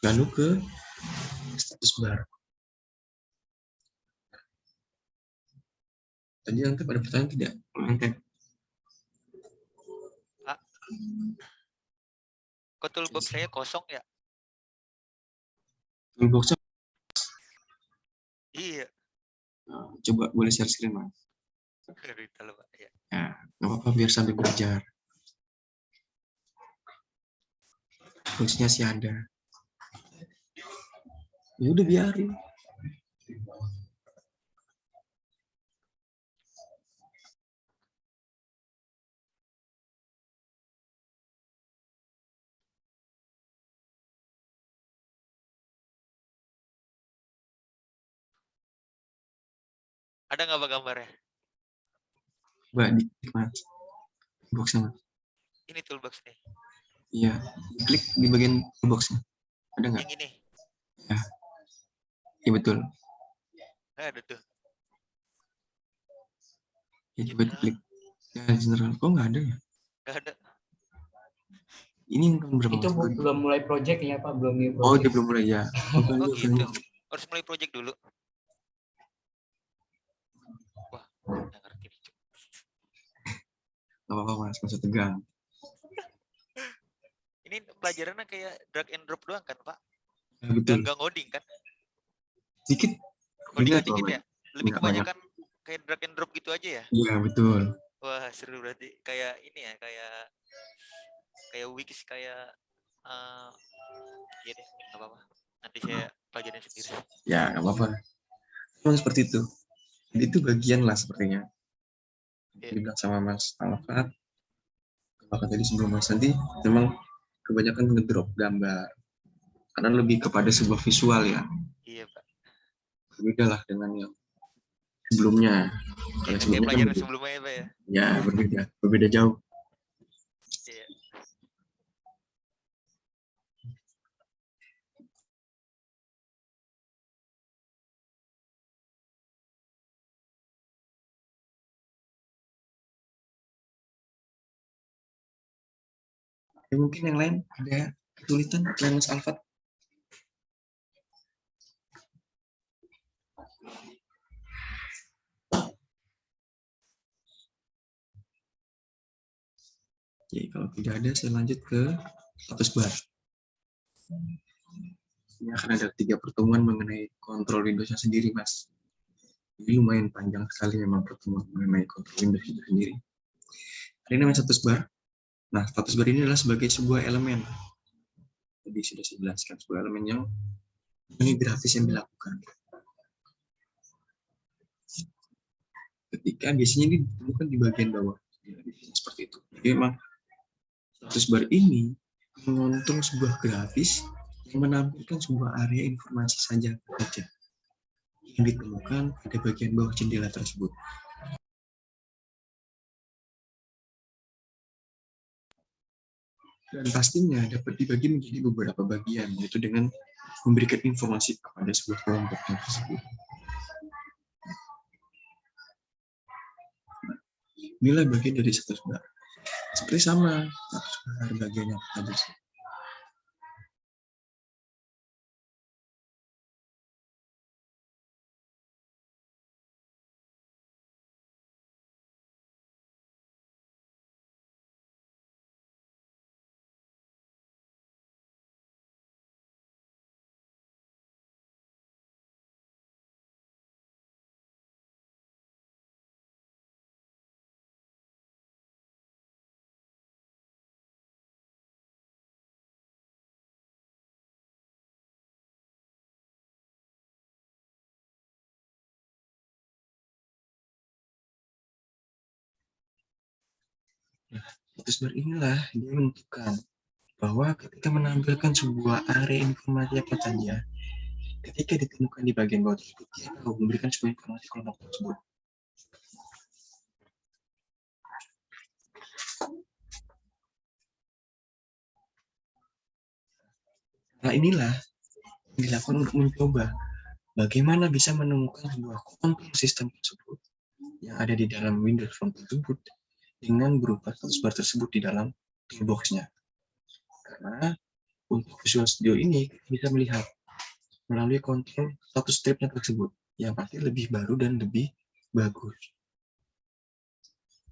Lalu ke status bar. Tadi nanti ada pertanyaan tidak? Nanti Pak, kok toolbox saya kosong ya? toolbox-nya Iya. coba boleh share screen, Mas. Gitu loh, Pak. Ya. Ya, nggak apa-apa biar sambil belajar. Fungsinya sih ada. Ya udah biarin. Ada nggak Pak gambarnya? Coba diklik, Mas. Toolbox-nya, Mas. Ini toolbox nih. Iya, klik di bagian toolbox-nya. Ada nggak? Yang ini. Iya betul. Nggak ada tuh. Ya, coba diklik. Ya, general. Kok nggak ada ya? Nggak ada. Ini tahun berapa? Itu Mas? belum mulai projectnya Pak, belum new Oh, project. dia belum mulai ya. Bukan Oh dia gitu. belum. Harus mulai project dulu. Wah, nggak ngerti. Nggak apa-apa, Mas. Masa tegang. Ini pelajarannya kayak drag and drop doang kan Pak? Ya, betul. Nggak ngoding kan? Dikit. Codingnya Ingat, dikit Mas. ya? Lebih Nggak kebanyakan kayak drag and drop gitu aja ya? Iya, betul. Wah seru berarti. Kayak ini ya, kayak Wix, kayak ya deh, nggak apa-apa. Nanti saya pelajarin sendiri. Ya, nggak apa-apa. Memang seperti itu. Jadi itu bagian lah sepertinya. Iya. Dibilang sama Mas Alfat. Alfat tadi sebelum Mas nanti memang kebanyakan ngedrop gambar. Karena lebih kepada sebuah visual ya. Iya Pak. Berbeda lah dengan yang sebelumnya. Kalau Kayak sebelumnya kan pelajaran berbeda. sebelumnya ya Pak ya? Ya, berbeda jauh. Iya. Ya, mungkin yang lain ada kesulitan selain Mas Alfat. Oke, kalau tidak ada saya lanjut ke status bar. Ini akan ada 3 pertemuan mengenai kontrol Windows-nya sendiri, Mas. Jadi lumayan panjang sekali memang pertemuan mengenai kontrol Windows itu sendiri. Ini namanya status bar. Nah, status bar ini adalah sebagai sebuah elemen. Jadi sudah saya jelaskan, sebuah elemen yang ini grafis yang dilakukan. Ketika biasanya ini ditemukan di bagian bawah. Seperti itu. Jadi memang status bar ini mengontrol sebuah grafis yang menampilkan sebuah area informasi saja yang ditemukan pada bagian bawah jendela tersebut. Dan pastinya dapat dibagi menjadi beberapa bagian, yaitu dengan memberikan informasi kepada sebuah kelompok tersebut. Inilah bagian dari status bar. Seperti sama, status bar bagiannya apa saja sih. Status bar inilah dia menentukan bahwa ketika menampilkan sebuah area informasi apa saja, ketika ditemukan di bagian bawah tersebut, dia akan memberikan sebuah informasi kelompok tersebut. Nah inilah yang dilakukan untuk mencoba bagaimana bisa menemukan sebuah kontrol sistem tersebut yang ada di dalam Windows Phone tersebut dengan berupa status bar tersebut di dalam toolbox-nya. Karena untuk Visual Studio ini kita bisa melihat melalui kontrol status strip-nya tersebut yang pasti lebih baru dan lebih bagus.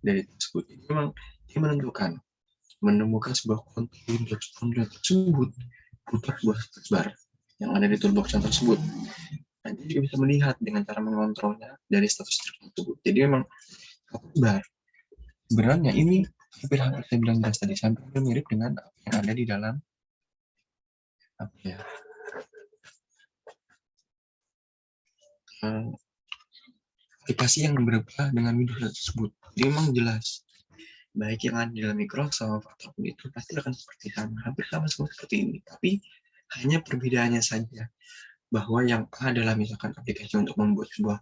Dari tersebut, memang dia menemukan sebuah kontrol Windows tersebut berupa sebuah status bar yang ada di toolbox yang tersebut. Nanti juga bisa melihat dengan cara mengontrolnya dari status strip tersebut. Jadi memang status bar sebenarnya ini hampir saya bilang tadi hampir mirip dengan apa yang ada di dalam apa ya aplikasi yang berupa dengan Windows tersebut. Dia memang jelas baik yang ada di dalam Microsoft ataupun itu pasti akan seperti sama, hampir sama seperti ini. Tapi hanya perbedaannya saja bahwa yang A adalah misalkan aplikasi untuk membuat sebuah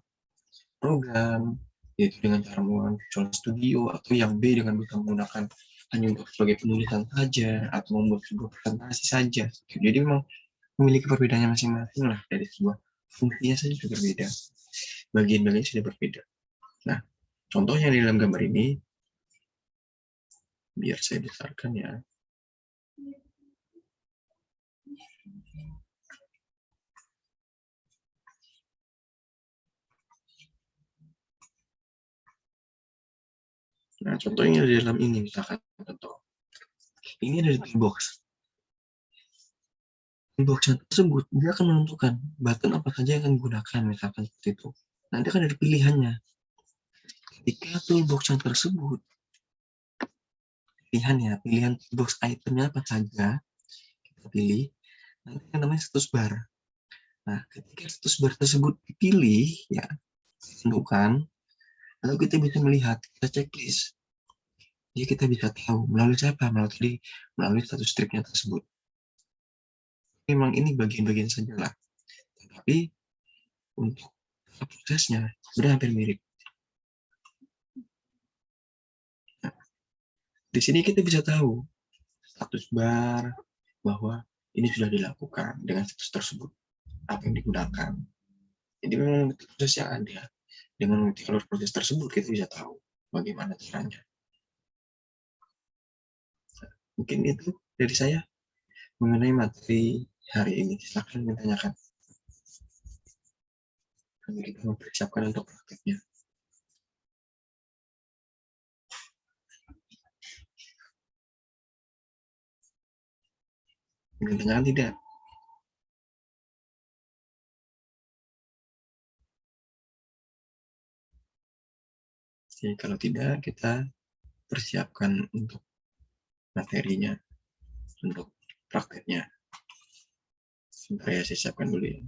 program yaitu dengan cara menggunakan Visual Studio, atau yang B dengan bisa menggunakan hanya untuk sebagai penulisan saja atau membuat sebuah presentasi saja. Jadi memang memiliki perbedaannya masing-masing lah, dari sebuah fungsinya saja sudah berbeda, bagian-bagiannya sudah berbeda. Nah, contohnya di dalam gambar ini, biar saya besarkan ya. Nah, contohnya di dalam ini, misalkan contoh. Ini ada di toolbox. Toolbox tersebut, dia akan menentukan button apa saja yang akan digunakan, misalkan seperti itu. Nanti akan ada pilihannya. Ketika toolbox yang tersebut, pilihan toolbox itemnya apa saja, kita pilih, nanti yang namanya status bar. Nah, ketika status bar tersebut dipilih, ya, ditentukan, lalu kita bisa melihat, kita checklist. Jadi kita bisa tahu melalui siapa, melalui status stripnya tersebut. Memang ini bagian-bagian saja lah. Tapi untuk prosesnya sudah hampir mirip. Nah, di sini kita bisa tahu status bar bahwa ini sudah dilakukan dengan status tersebut, apa yang digunakan. Jadi memang prosesnya ada. Dengan mengikuti alur proses tersebut kita bisa tahu bagaimana caranya. Mungkin itu dari saya mengenai materi hari ini. Silakan ditanyakan. Kami kita mempersiapkan untuk prakteknya. Ditanyakan tidak? Jadi kalau tidak, kita persiapkan untuk materinya, untuk prakteknya. Sebentar ya, saya siapkan dulu ya.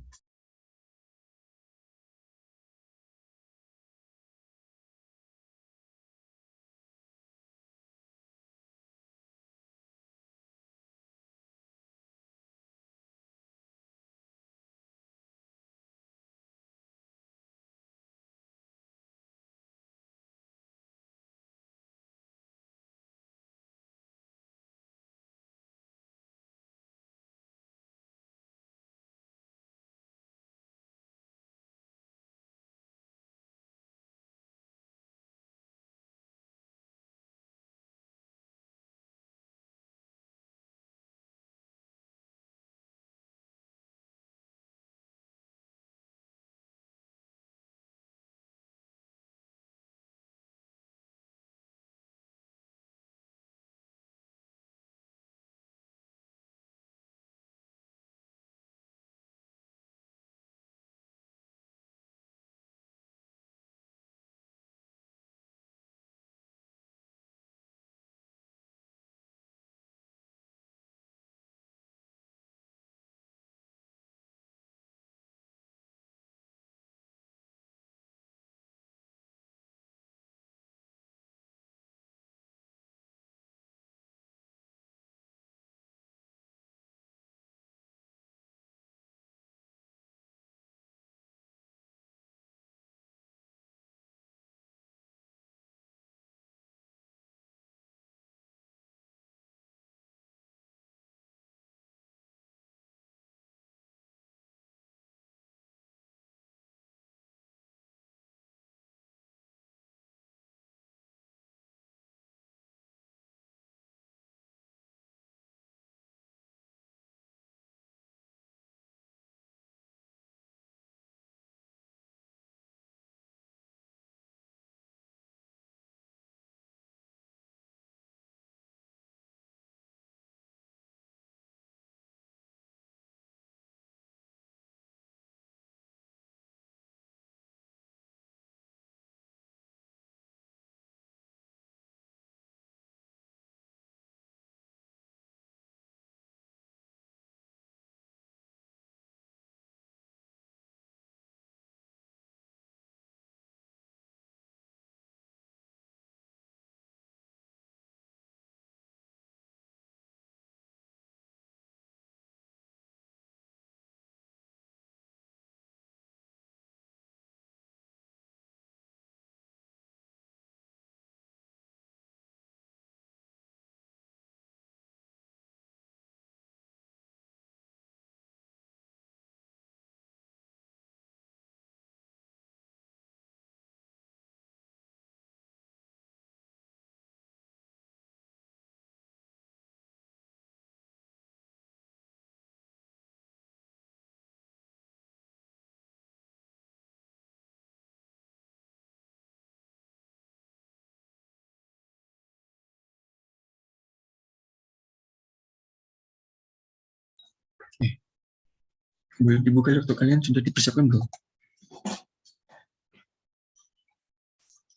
Boleh dibuka laptop kalian, sudah dipersiapkan belum?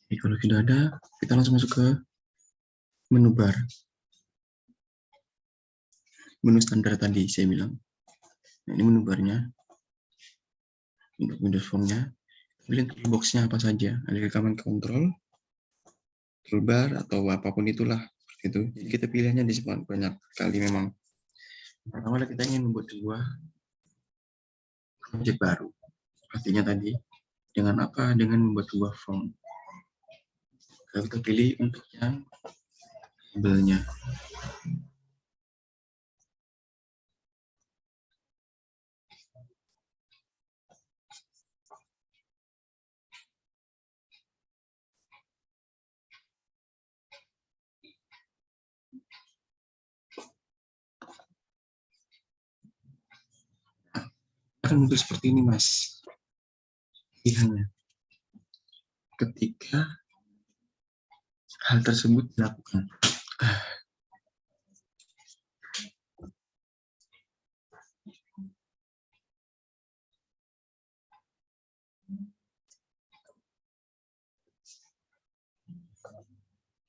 Oke, kalau sudah ada, kita langsung masuk ke menu bar. Menu standar tadi saya bilang. Nah, ini menu barnya. Untuk Windows Phone-nya, pilih toolbox-nya apa saja. Ada rekaman kontrol, toolbar, atau apapun itulah. Itu. Jadi kita pilihannya di sini banyak kali memang. Pertama kita ingin membuat sebuah project baru. Artinya tadi, dengan apa? Dengan membuat sebuah form. Lalu kita pilih untuk yang labelnya. Akan muncul seperti ini, Mas. Pilihannya. Ketika hal tersebut dilakukan.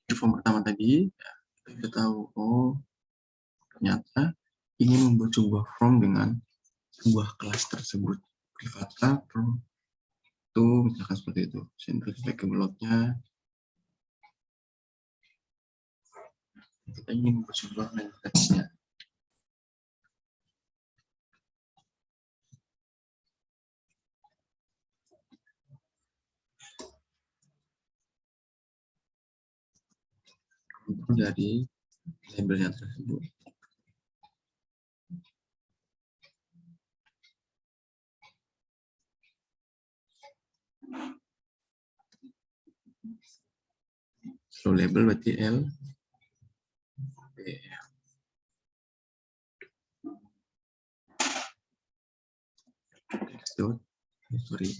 Di form pertama tadi, kita tahu, oh ternyata ingin membuat sebuah form dengan sebuah kelas tersebut. Privata, pro, itu misalkan seperti itu. Central stackable load-nya. Kita ingin membuat sebuah manifest-nya. Kontrol dari labelnya tersebut. So label berarti L, B, dot, sorry.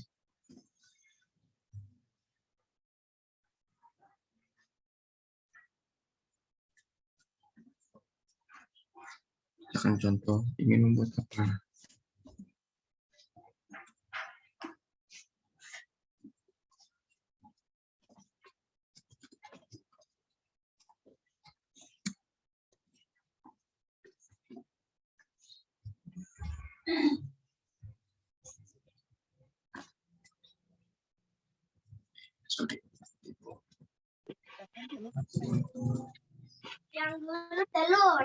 Misalkan contoh, ingin membuat apa? Sorry. Yang telur.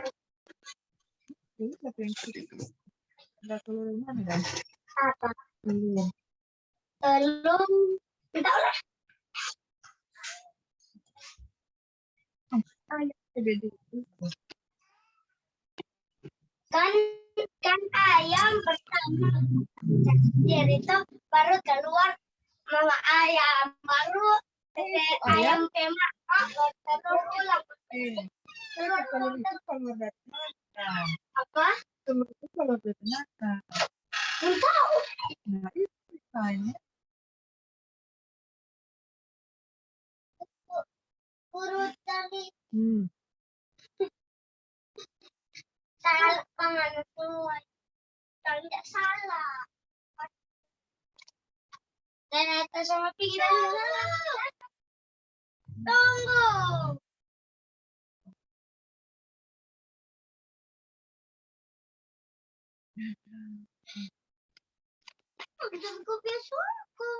Ada telurnya enggak? Apa? Telur. Telur. Tidak lah. Ada di Kan ayam pertama sendiri itu baru keluar mama ayam baru ayam kemak telur ulang. telur itu kalau dari nata. Apa? Telur itu kalau dari nata. Tahu. Nah, itu tanya. Urut dari salah pengen keluar. Tidak salah. Ternyata sama pikiran. Tunggu. Jangan kau biasaku.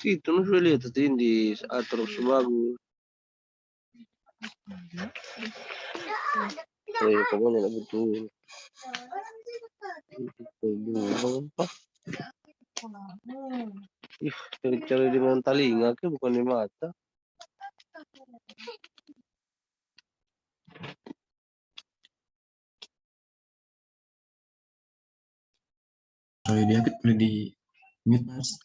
Sì, tu non suoi letto, quindi a troppo bagus. Kamu nggak betul. Apa? Ih, cari dengan telinga ke bukan di mata. Kalau diangkat boleh di mute, Mas.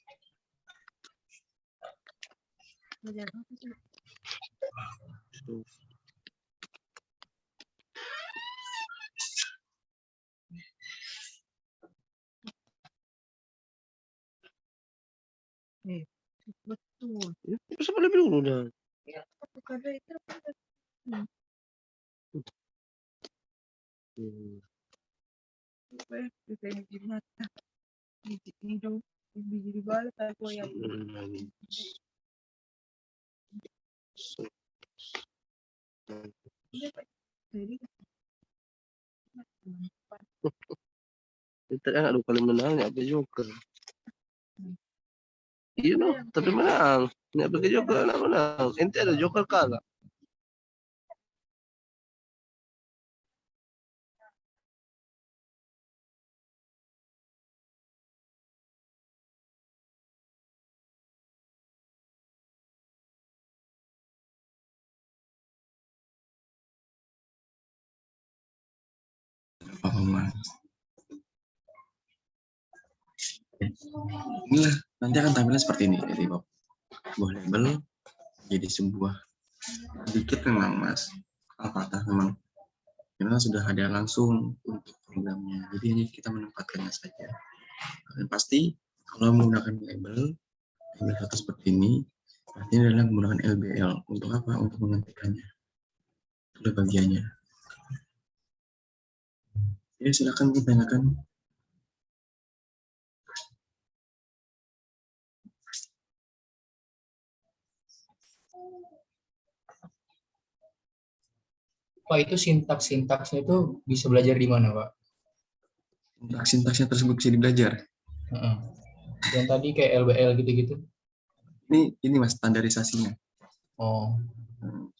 Betul. Bisa lebih dulu dah. Karena itu Hmm. Apa ya? Bisa di mata. Hidup. Biji di balik aku yang So, ini Pak. Jadi kita kan 2 kali menang ya pakai joker. Iya no, tapi menang. Nggak pakai joker nggak menang. Ente ada joker kalah. Apa Mas? Inilah nanti akan tampilnya seperti ini. Jadi sebuah label jadi sebuah sedikit memang Mas. Apakah memang karena sudah ada langsung untuk programnya. Jadi hanya kita menempatkannya saja. Dan pasti kalau menggunakan label satu seperti ini, artinya adalah menggunakan LBL. Untuk apa? Untuk menghentikannya. Itu bagiannya. Ya silakan ditanyakan. Pak, itu sintaksnya itu bisa belajar di mana, Pak? Sintaksnya tersebut bisa belajar. Heeh. Yang tadi kayak LBL gitu-gitu. Ini Mas standarisasinya. Oh,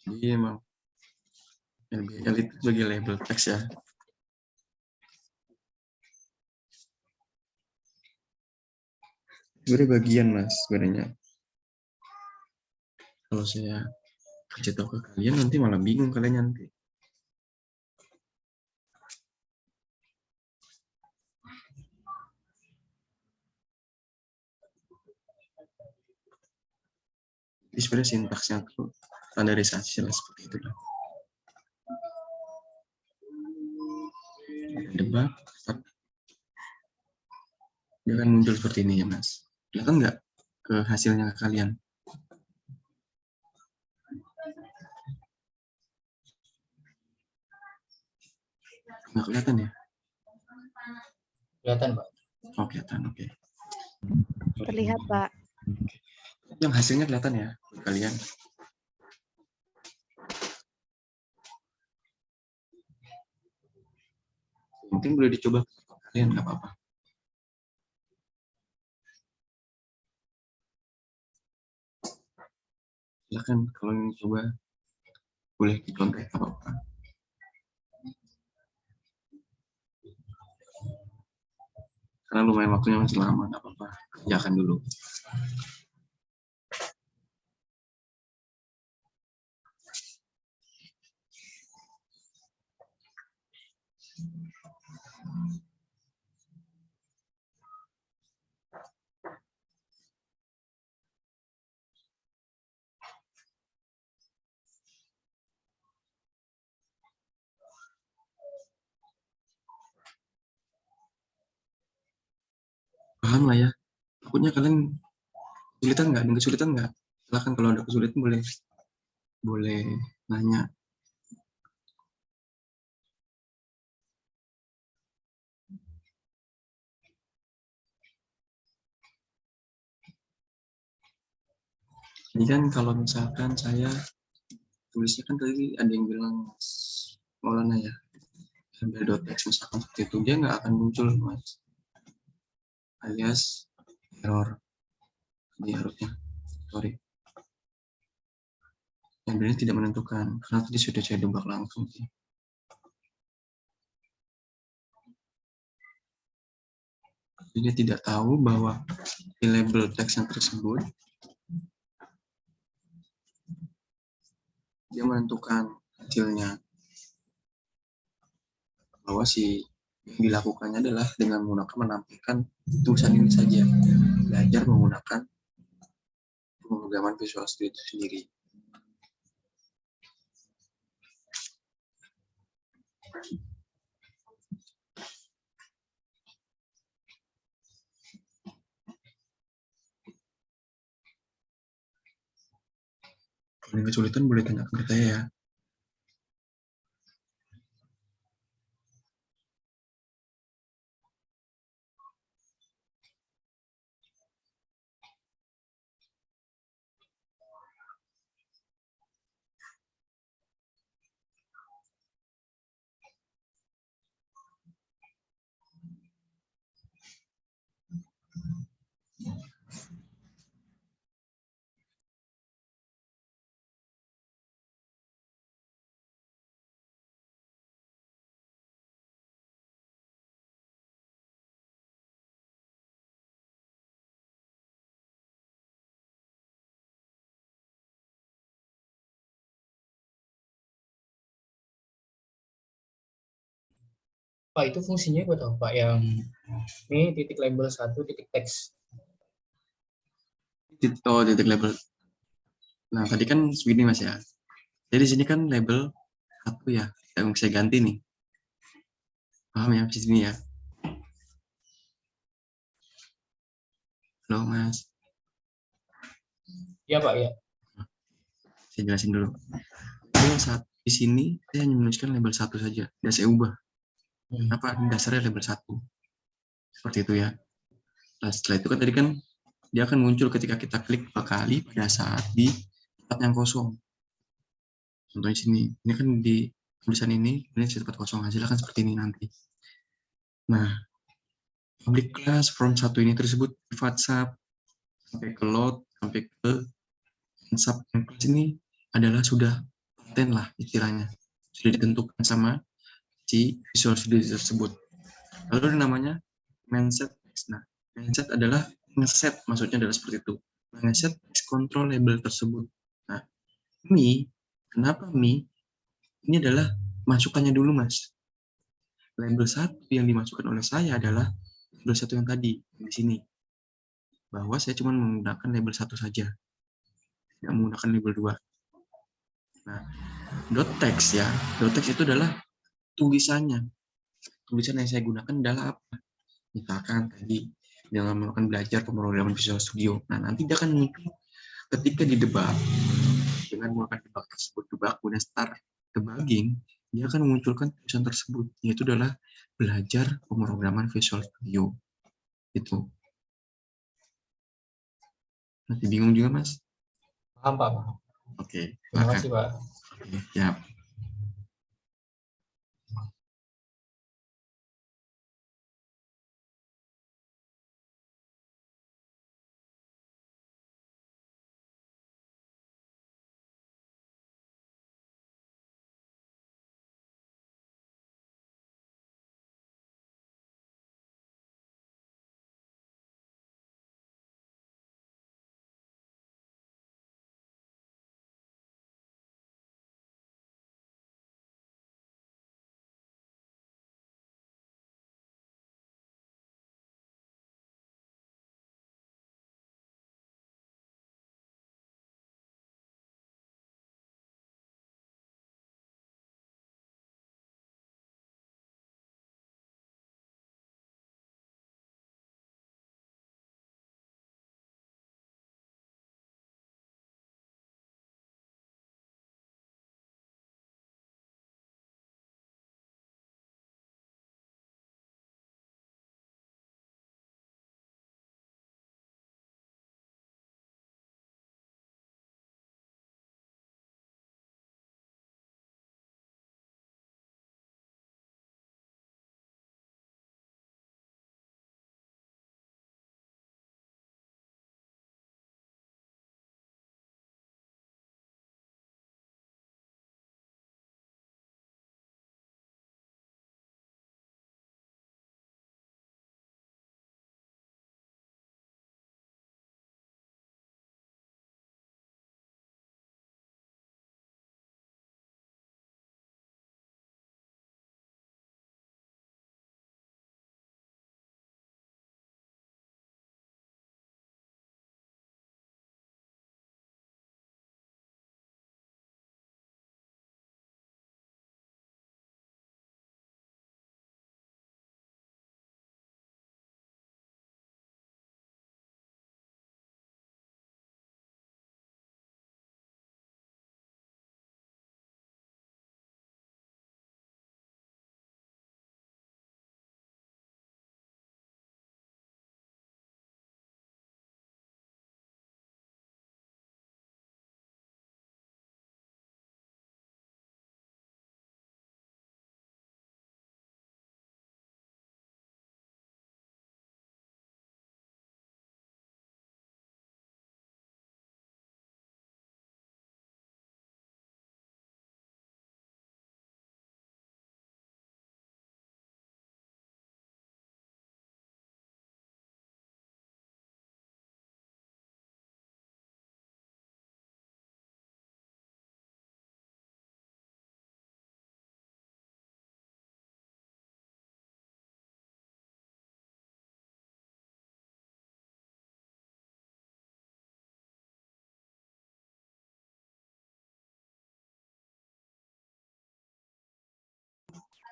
Jadi emang LBL itu sebagai label teks ya. Sebenarnya bagian Mas sebenarnya. Kalau saya kasih tahu ke kalian nanti malah bingung kalian nanti. Jadi sebenarnya sintaksnya tuh standarisasi lah seperti itu. Debat, dia akan muncul seperti ini ya Mas. Kelihatan nggak ke hasilnya ke kalian? Nggak kelihatan ya? kelihatan, Pak. Oh kelihatan, oke. Terlihat, Pak. Yang hasilnya kelihatan ya ke kalian? Mungkin boleh dicoba kalian nggak apa-apa. Silakan kalau ingin coba boleh dicontek apa-apa. Karena lumayan waktunya masih lama, nggak apa-apa. Kerjakan dulu. Paham lah ya. Takutnya kalian kesulitan nggak? Ada kesulitan nggak? Silakan kalau ada kesulitan boleh nanya. Ini kan kalau misalkan saya tulisnya kan tadi ada yang bilang Maulana ya, LBL.txt misalkan seperti itu, dia nggak akan muncul Mas, alias error di harusnya, sorry. Yang benar tidak menentukan, karena tadi sudah saya debak langsung sih. Jadi dia tidak tahu bahwa di label teks yang tersebut dia menentukan hasilnya, bahwa si yang dilakukannya adalah dengan menggunakan menampilkan tulisan ini saja, belajar menggunakan pemrograman Visual Studio itu sendiri. Kalau yang kesulitan boleh tanyakan ke saya ya. Pak, itu fungsinya buat apa Pak? Yang ini titik label satu titik teks. Oh, titik label. Nah, tadi kan segini Mas ya. Jadi di sini kan label satu ya, yang saya ganti nih. Paham ya, di sini ya. Halo Mas, Ya Pak, ya. saya jelasin dulu. Jadi saat di sini saya hanya menuliskan label satu saja, dan saya ubah. Kenapa? Dasarnya label satu. Seperti itu ya. Nah, setelah itu kan tadi kan dia akan muncul ketika kita klik 2 kali pada saat di tempat yang kosong. Contohnya sini, ini kan di tulisan ini tempat kosong, hasilnya kan seperti ini nanti. Nah, public class from satu ini tersebut private sub sampai ke load sampai ke sub class ini adalah sudah paten lah istilahnya, sudah ditentukan sama si Visual Studio tersebut. Lalu ada namanya mindset. Nah, mindset adalah ngeset, maksudnya adalah seperti itu, ngeset control label tersebut. Nah, kenapa ini adalah masukannya dulu Mas. Label satu yang dimasukkan oleh saya adalah label satu yang tadi di sini, bahwa saya cuma menggunakan label satu saja, tidak menggunakan label 2. Nah, .text ya, .text itu adalah tulisannya. Tulisan yang saya gunakan adalah apa? Misalkan tadi dalam melakukan belajar pemrograman Visual Studio. Nah, nanti dia akan muncul ketika di debug dengan melakukan debug tersebut, debug kemudian start debugging, dia akan memunculkan tulisan tersebut, yaitu adalah belajar pemrograman Visual Studio. Itu. Nanti bingung juga, Mas? Paham Pak, paham. Oke, Terima silakan. kasih Pak. Oke, siap.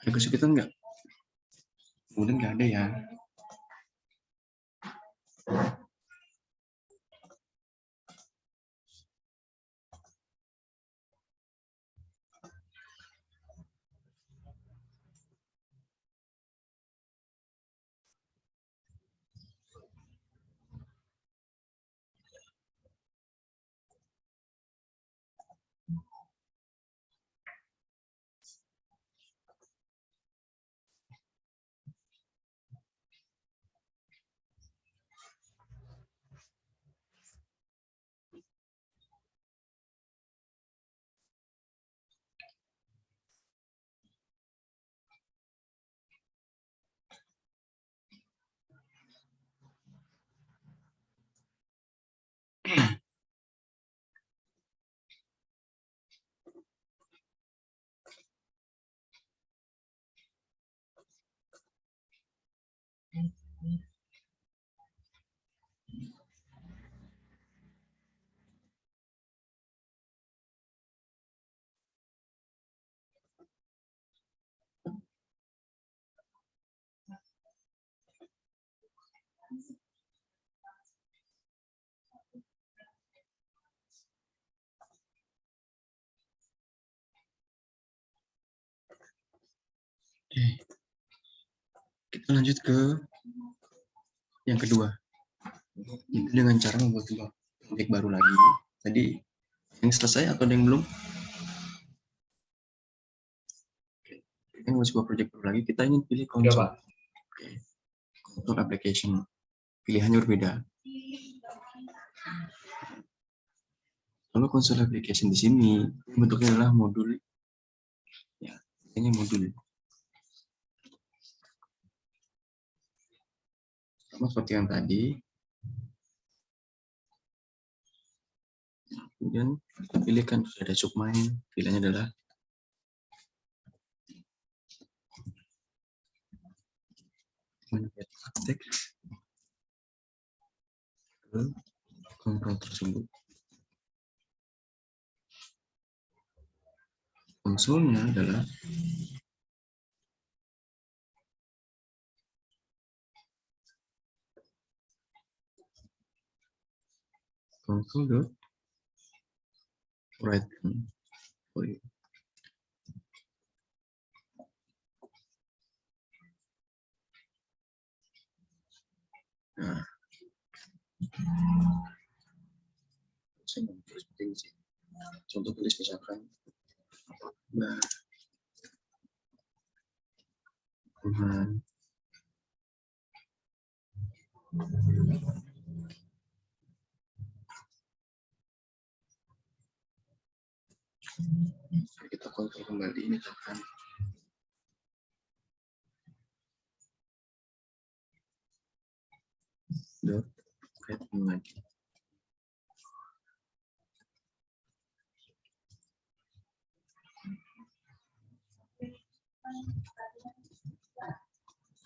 Ada kesulitan nggak? Kemudian nggak ada ya. Oke. Kita lanjut ke yang kedua. Itu dengan cara membuat objek baru lagi. Tadi yang selesai atau ada yang belum? Oke. Kita membuat sebuah project baru lagi. Kita ingin pilih Udah, konsol. Pak. Oke. Konsol application. Pilihannya berbeda. Kalau konsol application di sini bentuknya adalah modul. Ya, ini modul. Sama seperti yang tadi. Kemudian kita pilihkan sudah ada submain. Pilihannya adalah praktek ke kontrol tersebut. Konsolnya adalah console.write. Nah, saya mau tulis seperti ini sih. Contoh tulis misalkan Tuhan. Kita kontrol kembali misalkan dot lagi.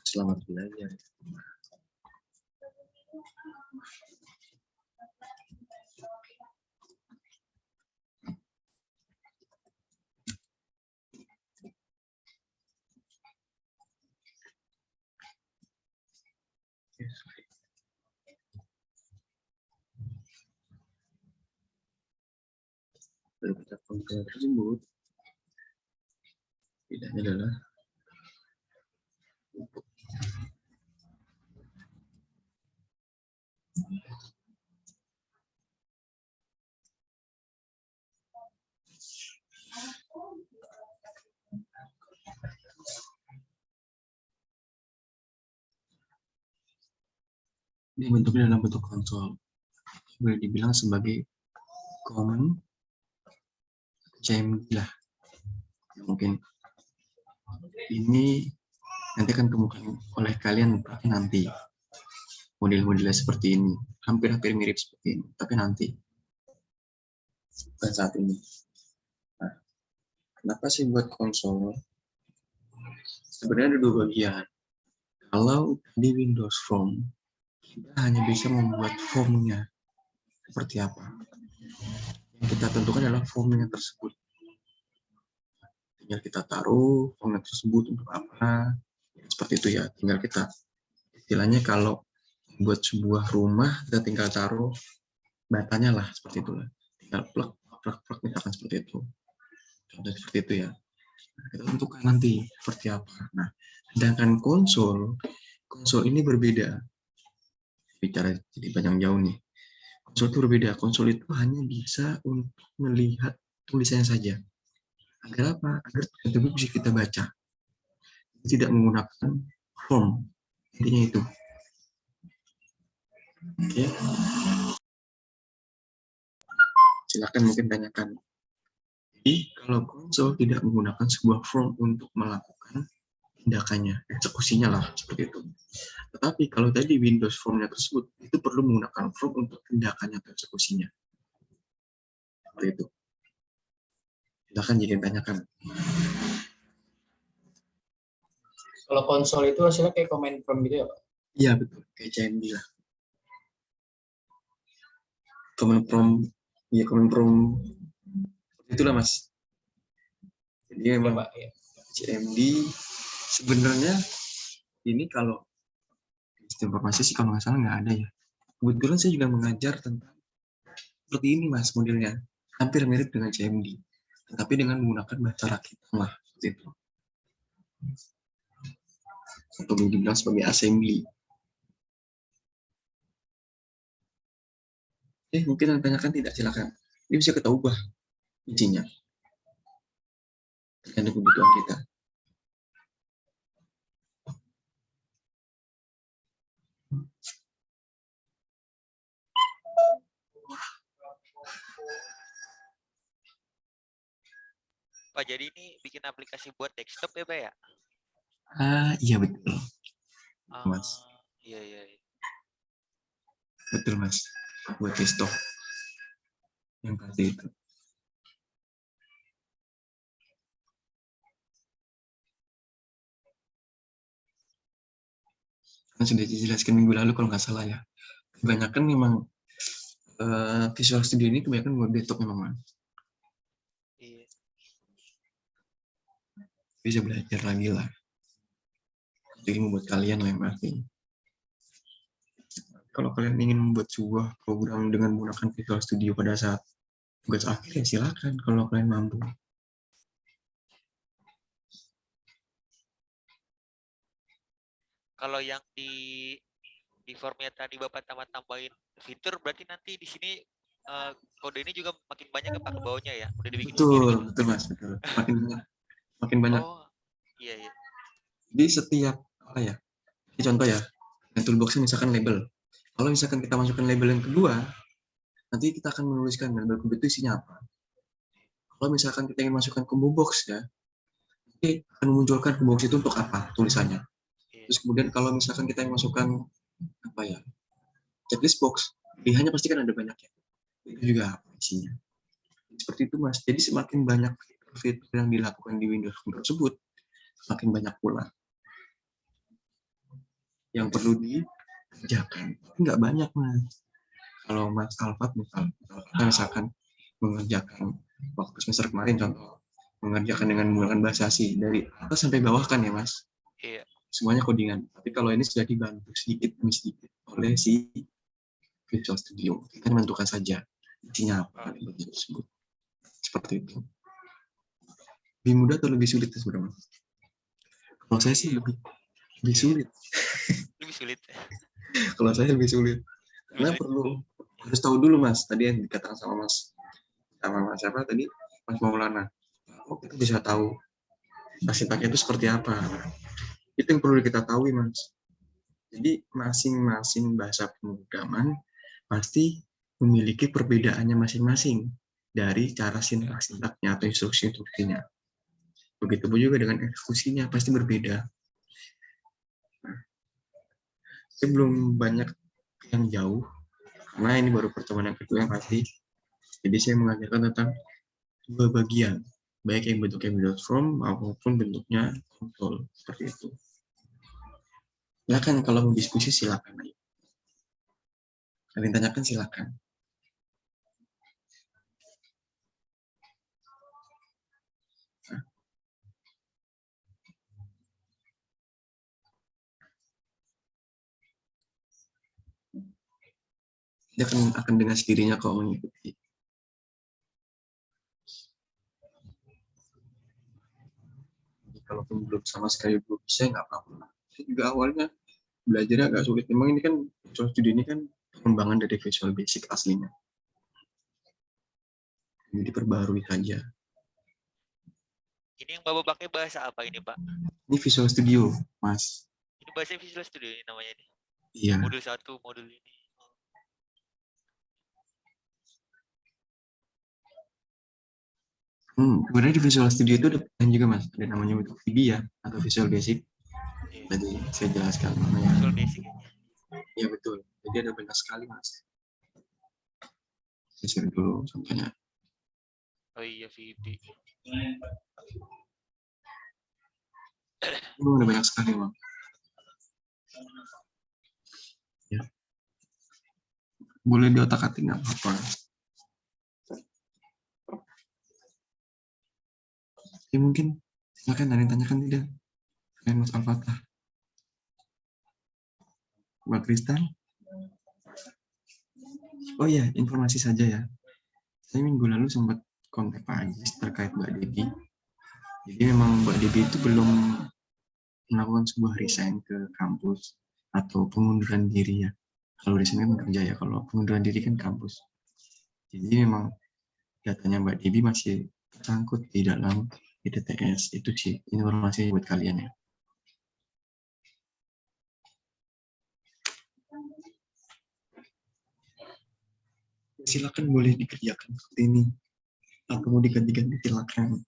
Selamat belajar. Lalu kita kontrol tersebut. Pilihannya adalah ini bentuknya dalam bentuk konsol. Boleh dibilang sebagai common CMD lah. Mungkin ini nanti akan kemukakan oleh kalian nanti model-modelnya seperti ini, hampir-hampir mirip seperti ini, tapi nanti bukan saat ini. Nah, kenapa sih buat konsol? Sebenarnya ada dua bagian. Kalau di Windows Form, kita hanya bisa membuat formnya seperti apa. Yang kita tentukan adalah formnya tersebut. tinggal kita taruh format tersebut untuk apa, seperti itu ya. Tinggal kita, istilahnya kalau buat sebuah rumah kita tinggal taruh batanya lah, seperti itulah. Tinggal plug, misalkan seperti itu. Contoh seperti itu ya. Nah, kita tentukan nanti seperti apa. Nah, sedangkan konsol ini berbeda. Bicara jadi panjang jauh nih. Konsol itu berbeda. Konsol itu hanya bisa untuk melihat tulisannya saja. Agar apa? Agar tersebut bisa kita baca. Tidak menggunakan form. Intinya itu. Oke. Silakan mungkin tanyakan. Jadi kalau konsol tidak menggunakan sebuah form untuk melakukan tindakannya, eksekusinya lah, seperti itu. Tetapi kalau tadi Windows formnya tersebut, itu perlu menggunakan form untuk tindakannya atau eksekusinya. Seperti itu. Silakan jika tanyakan. Kalau konsol itu hasilnya kayak command prompt gitu ya, Pak? Iya betul, kayak CMD lah. Command prompt, ya command prompt, itulah mas. Jadi Iya, memang Pak. Ya. CMD sebenarnya ini kalau sistem informasi sih kalau nggak salah nggak ada ya. Kebetulan saya juga mengajar tentang seperti ini mas modelnya, hampir mirip dengan CMD, tetapi dengan menggunakan bahasa rakitan lah, seperti itu. Atau dibilang sebagai assembly. Mungkin yang tanyakan tidak, silakan. Ini bisa kita ubah isinya tergantung kebutuhan kita. Pak, jadi ini bikin aplikasi buat desktop ya, Pak ya? Iya betul, mas. Iya, iya. Betul mas, buat desktop yang pasti itu. Karena sudah dijelaskan minggu lalu kalau nggak salah ya. Kebanyakan memang Visual Studio ini kebanyakan buat desktop memang mas. Iya. Bisa belajar lagi lah. Jadi membuat kalian lah yang pasti. Kalau kalian ingin membuat sebuah program dengan menggunakan Visual Studio pada saat tugas akhir ya silakan kalau kalian mampu. Kalau yang di formnya tadi Bapak tambahin fitur, berarti nanti di sini kode ini juga makin banyak ya Pak ke bawahnya ya? Udah dibikin sendiri Betul, gitu. betul mas, betul. Makin banyak. Oh, iya, iya. Jadi setiap apa ya? Ini contoh ya, yang toolbox misalkan label. Kalau misalkan kita masukkan label yang kedua, nanti kita akan menuliskan label kedua itu isinya apa. Kalau misalkan kita ingin masukkan combo box ya, nanti akan memunculkan combo box itu untuk apa tulisannya. Terus kemudian kalau misalkan kita yang masukkan apa ya, checklist box, pilihannya pasti kan ada banyak ya. Itu juga apa isinya. Seperti itu mas. Jadi semakin banyak fitur yang dilakukan di Windows tersebut, semakin banyak pula yang perlu dikerjakan. Tapi nggak banyak mas. Kalau mas Alfat misalkan mengerjakan waktu semester kemarin contoh, mengerjakan dengan menggunakan bahasa asing dari atas sampai bawah kan ya mas. Iya. Semuanya codingan. Tapi kalau ini sudah dibantu sedikit demi sedikit oleh si Visual Studio, kita menentukan saja isinya apa tersebut. Seperti itu. Lebih mudah atau lebih sulit sebenarnya? Kalau saya sih lebih sulit. Lebih sulit. Kalau saya lebih sulit. Karena perlu harus tahu dulu mas. Tadi yang dikatakan sama mas siapa tadi? Mas Maulana. Oh, kita bisa tahu sintaknya itu seperti apa. Itu yang perlu kita tahu mas. Jadi masing-masing bahasa pemrograman pasti memiliki perbedaannya masing-masing dari cara sintaknya atau instruksinya. Begitu juga dengan eksekusinya pasti berbeda. Saya belum banyak yang jauh karena ini baru pertemuan yang kedua yang pasti. Jadi saya mengajarkan tentang dua bagian, baik yang bentuknya Windows Form maupun bentuknya konsol seperti itu. Silakan kalau mau diskusi silakan. Kalian tanyakan silakan. Dia akan dengan sendirinya kok mengikuti. Jadi, kalaupun belum sama sekali belum bisa, nggak apa-apa. Saya juga awalnya belajarnya agak sulit. Memang ini kan Visual Studio ini kan pengembangan dari Visual Basic aslinya. Jadi perbarui saja. Ini yang Bapak pakai bahasa apa ini, Pak? Ini Visual Studio, Mas. Ini bahasa Visual Studio ini namanya nih. Iya. Modul 1, modul ini. Sebenarnya di Visual Studio itu ada pilihan juga, Mas. Ada namanya VB ya, atau Visual Basic. Iya. Jadi saya jelaskan namanya. Visual Basic ini. Iya betul. Jadi ada banyak sekali, Mas. Saya share dulu contohnya. Oh iya, VB. Ada banyak sekali, Mas. Ya. Boleh di otak-atik nggak apa-apa. Ya mungkin silakan ada yang tanyakan tidak? Selain Mas Al-Fatah. Mbak Kristal? Oh iya, informasi saja ya. Saya minggu lalu sempat kontak Pak Ajis terkait Mbak Debbie. Jadi memang Mbak Debbie itu belum melakukan sebuah resign ke kampus atau pengunduran diri ya. Kalau resign kan kerja ya, kalau pengunduran diri kan kampus. Jadi memang datanya Mbak Debbie masih tersangkut di dalam IDTS. Itu sih informasi buat kalian ya. Silakan boleh dikerjakan seperti ini. Atau mau diganti-ganti silakan.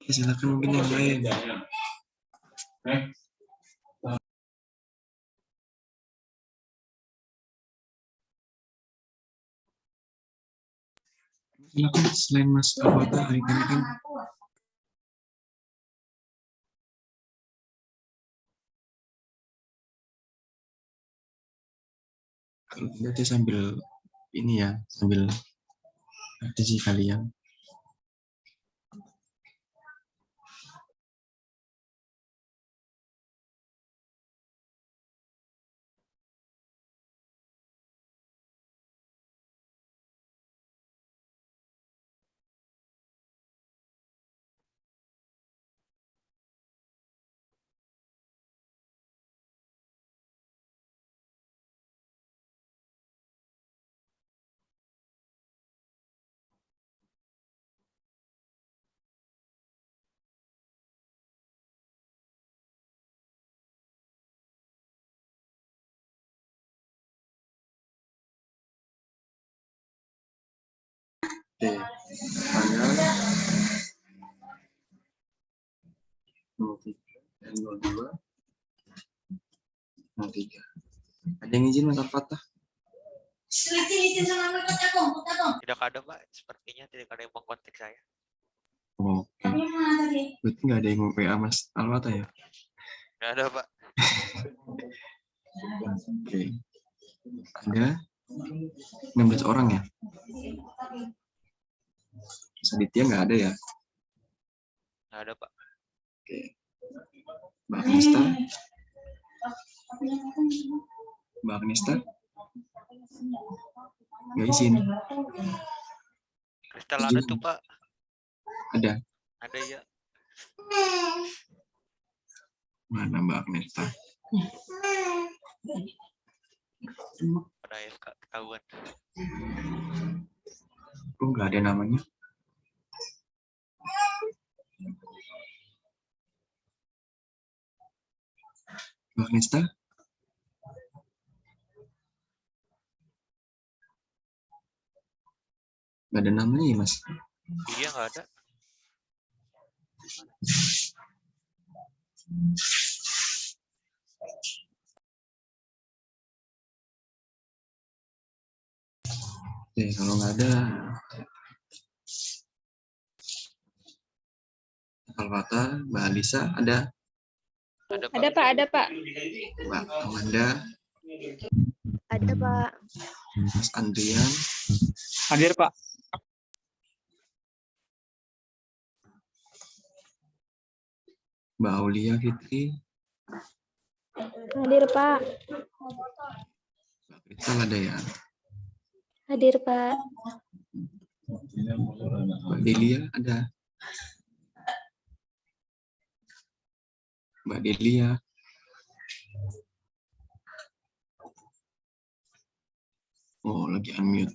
Ya, silakan mungkin yang lain. Silakan selain Mas Al-Fatah hari ini kan kalau nanti sambil ini ya, sambil praktisi kalian. Oke, tanggal 03 dan 22 03. Ada yang izin Mas Al-Fatah? Tidak ada, Pak. Sepertinya tidak ada yang mengkontak saya. Oke. Berarti nggak ada yang mau WA Mas Al-Fatah ya? Tidak ada, Pak. Oke. Ada 16 orang ya? Mas Aditya nggak ada ya? ada Pak. Oke. Mbak Agnesta? Mbak Agnesta? Nggak izin. Kristal ada tuh Pak. Ada. Ada ya. Mana Mbak Agnesta? Pada AFK ketahuan. Kok nggak ada namanya? Mbak Agnesta? Nggak ada namanya ya, Mas? Iya nggak ada. Oke, kalau nggak ada, Alwata, Mbak Alisa, ada? Ada Pak. Ada Pak, ada Pak. Mbak Amanda, Ada Pak. Mas Andrian, Hadir Pak. Mbak Aulia Fitri, Hadir Pak. Mbak Kristal ada ya? Hadir Pak. Mbak Delia ada? Mbak Delia, oh lagi unmute.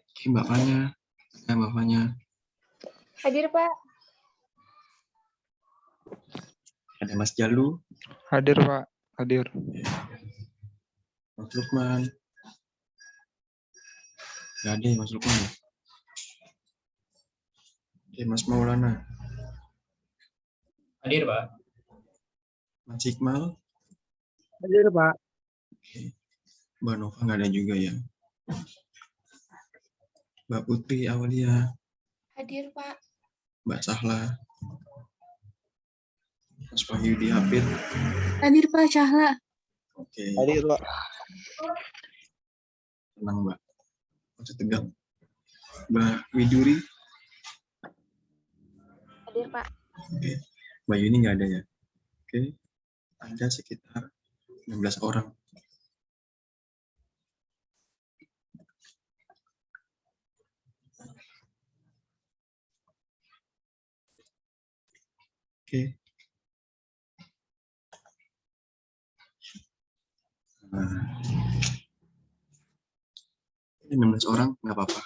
Oke, Mbak Fanya, Mbak Fanya, Hadir Pak. ada Mas Jalu, Hadir Pak. Hadir. Mas Lukman. Nggak ada ya Mas Lukman ya? Oke, Mas Maulana, Hadir Pak. Mas Iqmal, Hadir Pak. Mbak Nova nggak ada juga ya? Mbak Putri Awalia, Hadir Pak. Mbak Sahla, Mas Wahyudi Hafid. Hadir Pak Cahla. Oke, Hadir Pak. tenang Mbak, masih tegang. Mbak Widuri, Hadir Pak. oke. Mbak Yuni nggak ada ya? Oke, ada sekitar 16 orang. Oke. Nah, ini 16 orang nggak apa-apa.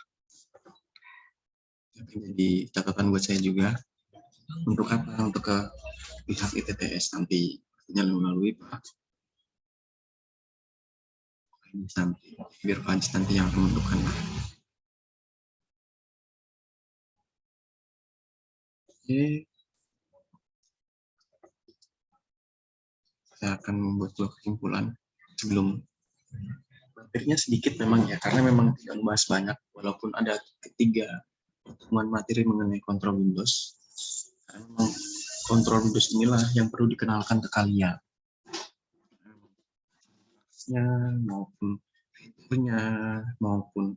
Tapi jadi catatan buat saya juga. Untuk apa? Untuk ke pihak ITTS nanti melalui Pak nanti biar Panji nanti yang menentukan. Oke. Saya akan membuat dua kesimpulan sebelum materinya sedikit memang ya, karena memang tidak membahas banyak, walaupun ada ketiga pertemuan materi mengenai kontrol Windows. Karena memang kontrol Windows inilah yang perlu dikenalkan ke kalian. Maupun fiturnya, maupun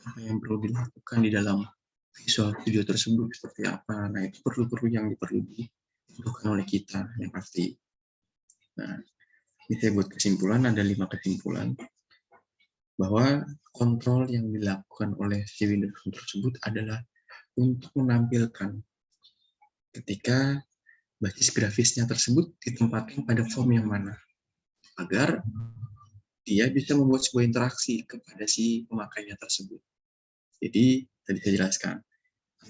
apa yang perlu dilakukan di dalam Visual Studio tersebut seperti apa. Nah, itu perlu yang diperlukan oleh kita yang pasti. Nah, ini saya buat kesimpulan, ada 5 kesimpulan bahwa kontrol yang dilakukan oleh si Windows tersebut adalah untuk menampilkan ketika basis grafisnya tersebut ditempatkan pada form yang mana, agar dia bisa membuat sebuah interaksi kepada si pemakainya tersebut. Jadi, tadi saya jelaskan,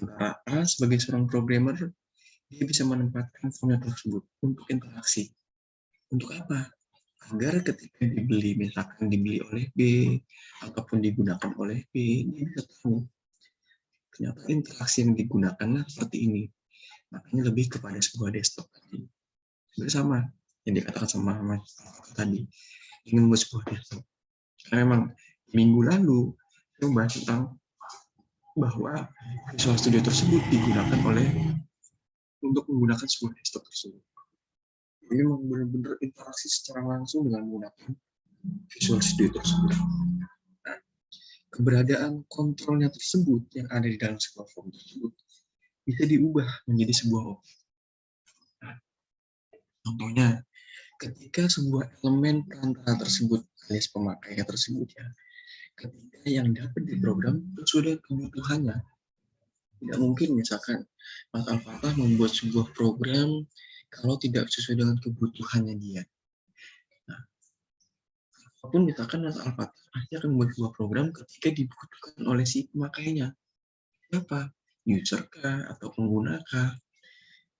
antara A sebagai seorang programmer, dia bisa menempatkan formnya tersebut untuk interaksi. Untuk apa? Agar ketika dibeli, misalkan dibeli oleh B, ataupun digunakan oleh B, dia bisa tahu ternyata interaksi yang digunakanlah seperti ini. Makanya lebih kepada sebuah desktop tadi. Bersama yang dikatakan sama Mas tadi, ingin membuat sebuah desktop. Karena memang minggu lalu saya membahas tentang bahwa Visual Studio tersebut digunakan untuk menggunakan sebuah desktop tersebut. Ini memang benar-benar interaksi secara langsung dengan menggunakan Visual Studio tersebut. Nah, keberadaan kontrolnya tersebut yang ada di dalam sebuah form tersebut bisa diubah menjadi sebuah objek. Nah, contohnya, ketika sebuah elemen perantara tersebut alias pemakainya tersebut ya, ketika yang dapat diprogram sesuai dengan kebutuhannya, tidak mungkin misalkan Mas Al-Fatah membuat sebuah program kalau tidak sesuai dengan kebutuhannya dia. Nah, apapun misalkan Mas Al-Fatah pasti akan membuat sebuah program ketika dibutuhkan oleh si pemakainya. Siapa? User kah atau pengguna kah?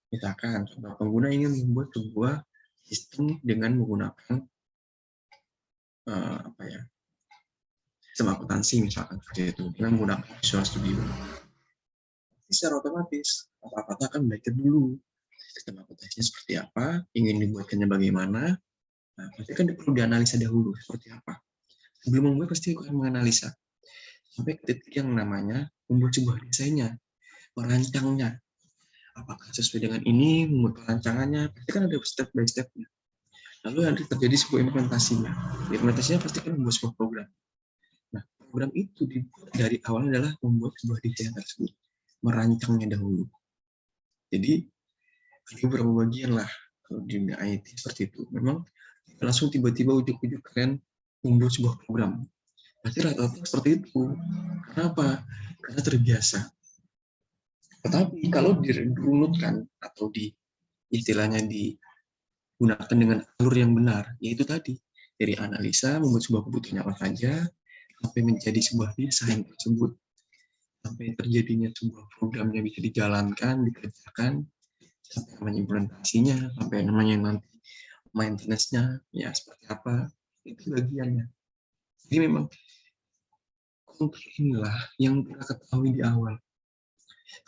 Misalkan contoh pengguna ingin membuat sebuah sistem dengan menggunakan apa ya, sistem akuntansi misalkan seperti itu dengan menggunakan Visual Studio. Secara otomatis apa-apa akan belajar dulu sistem akuntansinya seperti apa, ingin dibuatkannya bagaimana. Nah, pasti kan perlu dianalisa dahulu seperti apa. Sebelum membuat pasti akan menganalisa sampai ke titik yang namanya membuat sebuah desainnya, merancangnya. Apakah sesuai dengan ini, membuat perancangannya, pasti kan ada step by stepnya. Lalu nanti terjadi sebuah implementasinya. Implementasinya pasti kan membuat sebuah program. Nah, program itu dari awal adalah membuat sebuah desain tersebut, merancangnya dahulu. Jadi, ada beberapa bagian lah kalau di dunia IT seperti itu. Memang langsung tiba-tiba ujuk-ujuk kalian membuat sebuah program. Pasti rata-rata seperti itu. Kenapa? Karena terbiasa. Tetapi kalau dirunutkan atau istilahnya digunakan dengan alur yang benar, yaitu tadi dari analisa membuat sebuah kebutuhan apa saja, sampai menjadi sebuah desain tersebut, sampai terjadinya sebuah program yang bisa dijalankan, dikerjakan, sampai namanya implementasinya, sampai namanya nanti maintenance-nya, ya seperti apa, itu bagiannya. Jadi memang kontrol inilah yang kita ketahui di awal.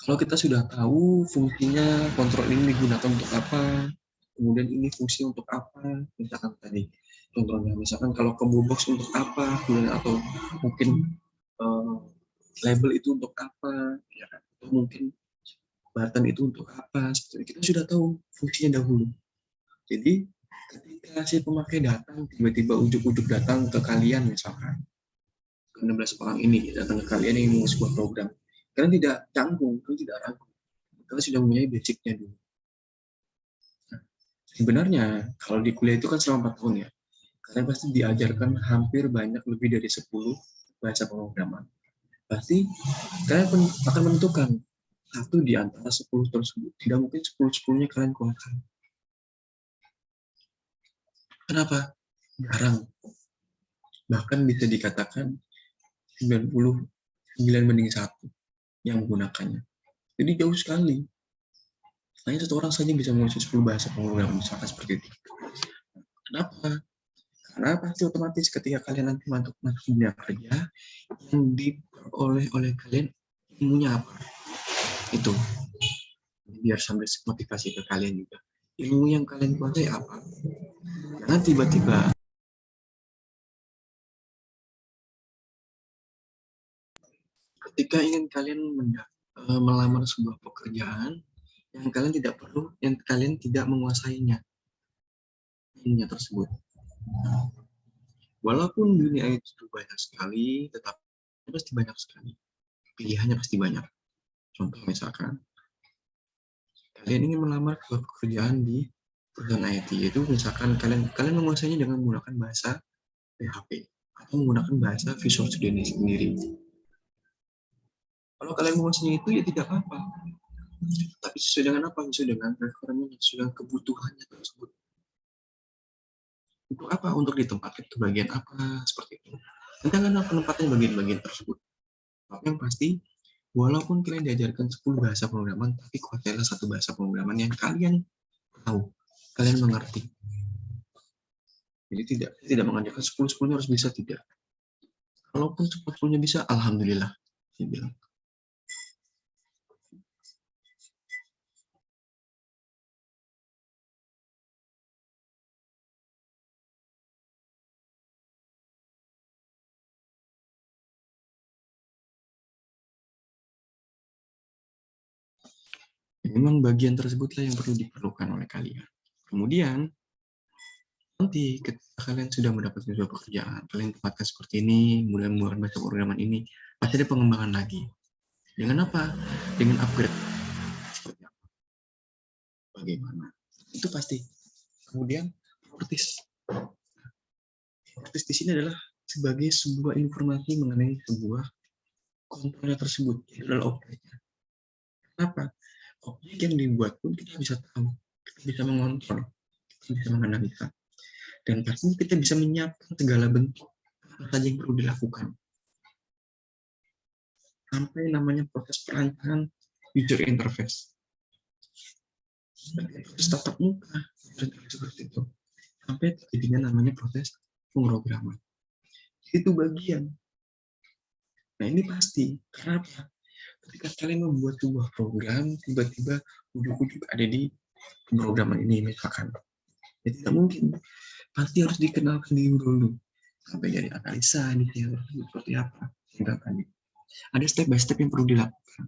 Kalau kita sudah tahu fungsinya kontrol ini digunakan untuk apa, kemudian ini fungsi untuk apa, misalkan tadi contohnya, misalkan kalau combo box untuk apa, atau mungkin label itu untuk apa, ya kan? Atau mungkin button itu untuk apa, seperti kita sudah tahu fungsinya dahulu. Jadi ketika si pemakai datang, tiba-tiba ujuk-ujuk datang ke kalian misalkan, 16 orang ini datang ke kalian yang mau sebuah program, kalian tidak canggung, kalian tidak ragu, kalian sudah mempunyai basicnya dulu. Nah, sebenarnya kalau di kuliah itu kan selama 4 tahun ya, kalian pasti diajarkan hampir banyak lebih dari 10 bahasa pemrograman. Pasti kalian akan menentukan satu di antara 10 tersebut. Tidak mungkin 10-10-nya kalian kuasai. Kenapa? Jarang. Bahkan bisa dikatakan 99/1 yang menggunakannya. Jadi jauh sekali. Hanya satu orang saja bisa menguasai 10 bahasa pemrograman, misalkan seperti itu. Kenapa? Karena pasti otomatis ketika kalian nanti masuk dunia kerja, yang diperoleh oleh kalian ilmunya apa? Itu. Biar sampai motivasi ke kalian juga. Ilmu yang kalian kuasai apa? Jangan tiba-tiba ketika ingin kalian melamar sebuah pekerjaan yang kalian tidak menguasainya, ilmunya tersebut. Walaupun dunia itu banyak sekali, tetapi pasti banyak sekali. Pilihannya pasti banyak. Contoh misalkan, kalian ingin melamar sebuah pekerjaan di perusahaan IT, itu misalkan kalian menguasainya dengan menggunakan bahasa PHP atau menggunakan bahasa Visual Studio sendiri. Kalau kalian menguasainya itu ya tidak apa-apa. Tapi sesuai dengan apa? Sesuai dengan requirement, sesuai dengan kebutuhannya tersebut. Untuk apa? Untuk ditempatkan ke bagian apa? Seperti itu. Jangan penempatan bagian-bagian tersebut. Tapi yang pasti, walaupun kalian diajarkan 10 bahasa pemrograman, tapi kuasailah satu bahasa pemrograman yang kalian tahu, kalian mengerti. Jadi tidak mengajarkan 10-10-nya harus bisa, tidak. Kalaupun 10-10-nya bisa, alhamdulillah. Saya bilang. Memang bagian tersebutlah yang perlu diperlukan oleh kalian. Kemudian, Nanti ketika kalian sudah mendapatkan sebuah pekerjaan, kalian tempatkan seperti ini, mulai menggunakan bahasa programan ini, pasti ada pengembangan lagi. Dengan apa? Dengan upgrade. Seperti apa? Bagaimana? Itu pasti. Kemudian, properties. Properties di sini adalah sebagai sebuah informasi mengenai sebuah komponen tersebut. Itu adalah objeknya. Kenapa? Objek yang dibuat pun kita bisa tahu, kita bisa mengontrol, kita bisa menganalisa. Dan pastinya kita bisa menyiapkan segala bentuk apa saja yang perlu dilakukan. Sampai namanya proses perancangan user interface. Proses tatap muka, seperti itu. Sampai terjadinya namanya proses pemrograman. Itu bagian. Nah ini pasti. Kenapa? Ketika kalian membuat sebuah program, tiba-tiba ujuk-ujuk ada di pemrograman ini misalkan. Ya, tidak mungkin. Pasti harus dikenalkan dulu. Sampai dari analisa, detail seperti apa. Sehingga tadi. Ada step by step yang perlu dilakukan.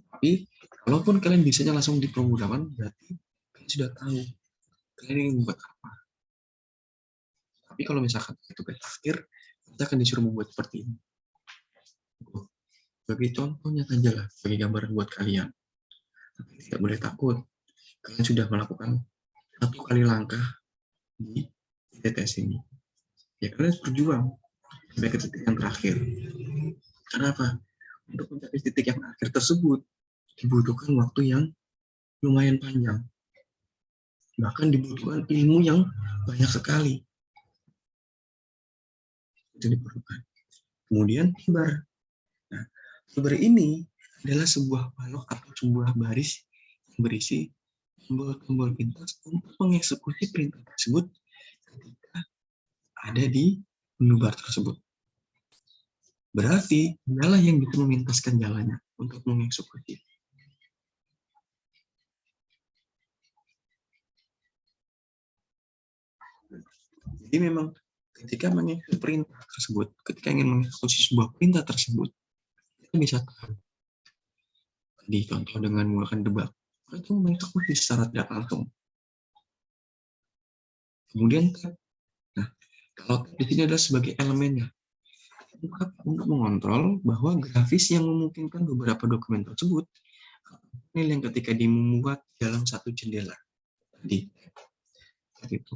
Tapi, kalaupun kalian bisanya langsung di pemrograman, berarti kalian sudah tahu kalian ingin membuat apa. Tapi kalau misalkan itu tugas akhir, kita akan disuruh membuat seperti ini. Sebagai contohnya saja lah, sebagai gambaran buat kalian. Tapi tidak boleh takut. Kalian sudah melakukan satu kali langkah di TTS ini. Ya kalian harus berjuang sampai ke titik yang terakhir. Kenapa? Untuk mencapai titik yang akhir tersebut, dibutuhkan waktu yang lumayan panjang. Bahkan dibutuhkan ilmu yang banyak sekali. Itu diperlukan. Kemudian tibar. Nah, tibar ini adalah sebuah balok atau sebuah baris yang berisi tombol-tombol pintas untuk mengeksekusi perintah tersebut ketika ada di menu bar tersebut. Berarti, dialah yang bisa memintaskan jalannya untuk mengeksekusi. Jadi memang ketika mengeksekusi perintah tersebut, ketika ingin mengeksekusi sebuah perintah tersebut, kita bisa tahu. Tadi contoh dengan menggunakan debug, itu mengeksekusi secara tidak langsung. Kemudian, nah, kalau di sini adalah sebagai elemennya, untuk mengontrol bahwa grafis yang memungkinkan beberapa dokumen tersebut, ini yang ketika dimuat dalam satu jendela. Tadi, itu.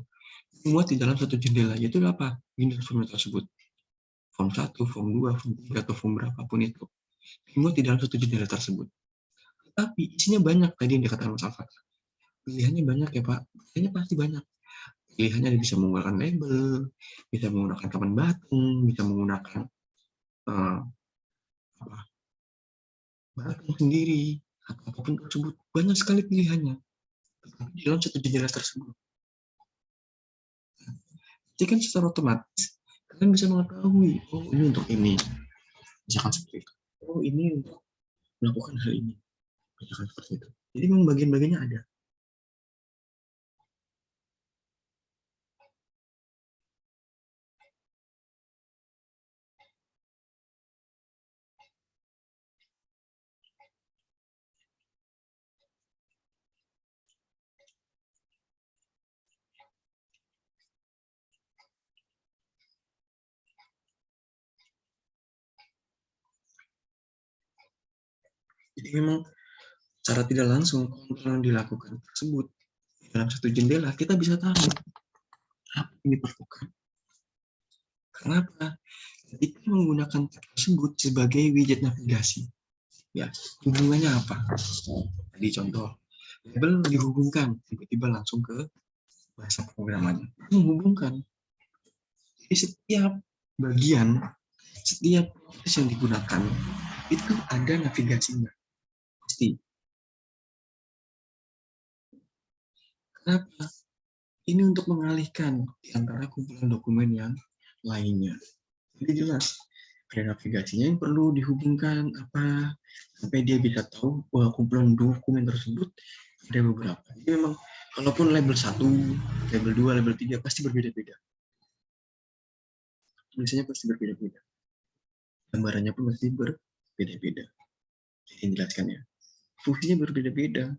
Dimuat di dalam satu jendela, yaitu apa? Windows form tersebut. Form 1, form 2, form 3, atau form berapapun itu. Dimuat di dalam satu jendela tersebut. Tapi isinya banyak, tadi yang dikatakan Mas Alfa. Pilihannya banyak ya Pak, pilihannya pasti banyak. Pilihannya bisa menggunakan label, bisa menggunakan kapan batung, bisa menggunakan batung sendiri, atau apapun tersebut. Banyak sekali pilihannya. Di dalam satu jendela tersebut. Jadi kan secara otomatis, kalian bisa mengetahui, oh ini untuk ini. Misalkan seperti itu. Oh ini untuk melakukan hal ini. Misalkan seperti itu. Jadi memang bagian-bagiannya ada. Jadi memang secara tidak langsung kontrol yang dilakukan tersebut dalam satu jendela kita bisa tahu apa yang diperlukan. Kenapa? Kita menggunakan tab tersebut sebagai widget navigasi. Ya, hubungannya apa? Tadi contoh, label dihubungkan tiba-tiba langsung ke bahasa programannya. Menghubungkan. Jadi setiap bagian, setiap proses yang digunakan itu ada navigasinya. Pasti. Kenapa? Ini untuk mengalihkan di antara kumpulan dokumen yang lainnya. Jadi jelas, ada navigasinya yang perlu dihubungkan apa sampai dia bisa tahu bahwa kumpulan dokumen tersebut ada beberapa. Jadi memang kalaupun label 1, label 2, label 3 pasti berbeda-beda. Tulisannya pasti berbeda-beda. Gambarannya pun pasti berbeda-beda. Jadi jelaskan ya. Fungsinya berbeda-beda.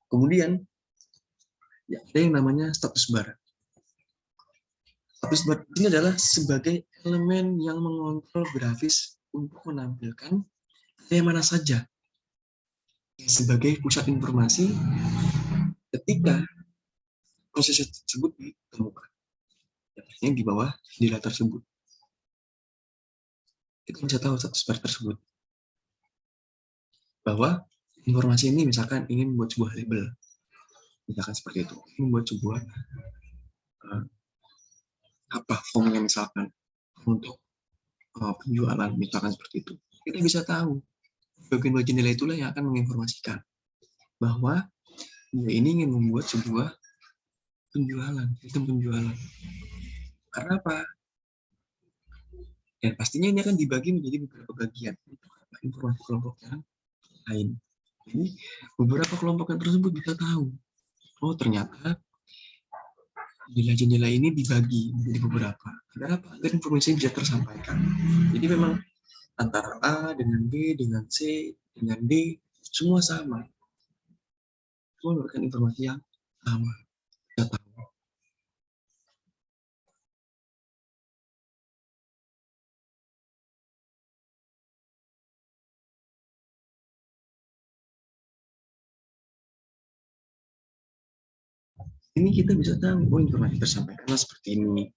Kemudian ya, ada yang namanya status bar. Status bar ini adalah sebagai elemen yang mengontrol grafis untuk menampilkan area mana saja sebagai pusat informasi ketika proses tersebut ditemukan. Yang di bawah jendela tersebut. Kita bisa tahu status bar tersebut. Bahwa informasi ini misalkan ingin membuat sebuah label. Misalkan seperti itu. Membuat sebuah formnya misalkan untuk penjualan misalkan seperti itu. Kita bisa tahu bagian jendela itulah yang akan menginformasikan bahwa dia ini ingin membuat sebuah penjualan, sistem penjualan. Karena apa? Dan pastinya ini akan dibagi menjadi beberapa bagian untuk informasi kelompok yang lain. Jadi beberapa kelompok yang tersebut bisa tahu, oh ternyata jendela-jendela ini dibagi menjadi beberapa. Kenapa? Agar informasi bisa tersampaikan. Jadi memang antara A dengan B dengan C dengan D semua sama. Semua memberikan informasi yang sama. Kita tahu. Ini kita bisa tahu, oh informasi tersampaikanlah seperti ini,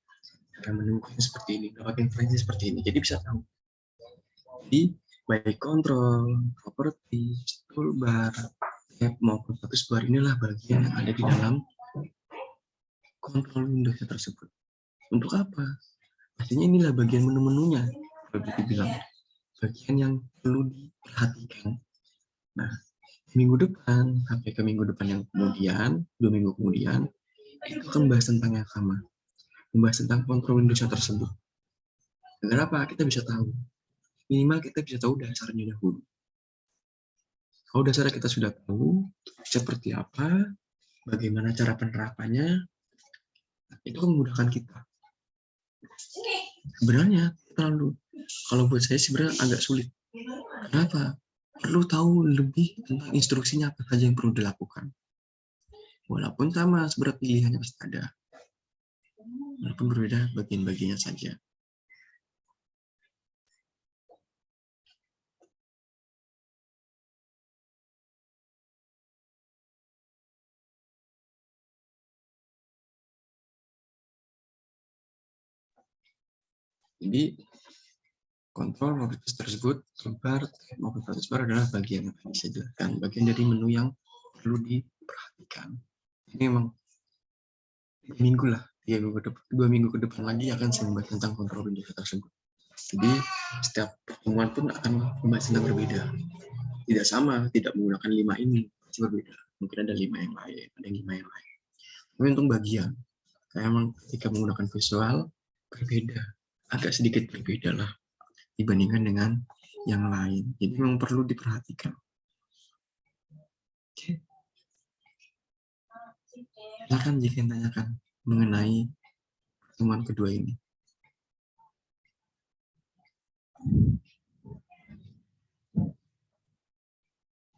cara menemukannya seperti ini, dapat informasi seperti ini, jadi bisa tahu. Jadi baik kontrol, properti, toolbar, tab maupun status bar inilah bagian yang ada di dalam kontrol Windows tersebut. Untuk apa? Pastinya inilah bagian menu-menunya, kalau dibilang bagian yang perlu diperhatikan. Nah, minggu depan sampai ke minggu depan yang kemudian, 2 minggu kemudian, itu akan membahas tentang yang sama, membahas tentang kontrol Windows tersebut. Agar apa? Kita bisa tahu. Minimal kita bisa tahu dasarnya dahulu. Kalau dasarnya kita sudah tahu, seperti apa, bagaimana cara penerapannya, itu akan memudahkan kita. Sebenarnya kalau buat saya sebenarnya agak sulit. Kenapa? Perlu tahu lebih tentang instruksinya apa saja yang perlu dilakukan. Walaupun sama, sebenarnya pilihannya pasti ada. Walaupun berbeda bagian-bagiannya saja. Jadi, kontrol properties tersebut, toolbar maupun status bar adalah bagian yang bisa dijelaskan, bagian dari menu yang perlu diperhatikan. Ini memang 2 minggu lah, 2 minggu ke depan lagi akan saya membahas tentang kontrol Windows tersebut. Jadi, setiap pertemuan pun akan membahas tentang berbeda. Tidak sama, tidak menggunakan 5 ini, pasti berbeda. Mungkin ada 5 yang lain, ada 5 yang lain. Tapi untuk bagian, saya memang ketika menggunakan visual, berbeda. Agak sedikit berbeda lah dibandingkan dengan yang lain. Jadi memang perlu diperhatikan. Oke. Silakan jika tanyakan mengenai pertemuan kedua ini.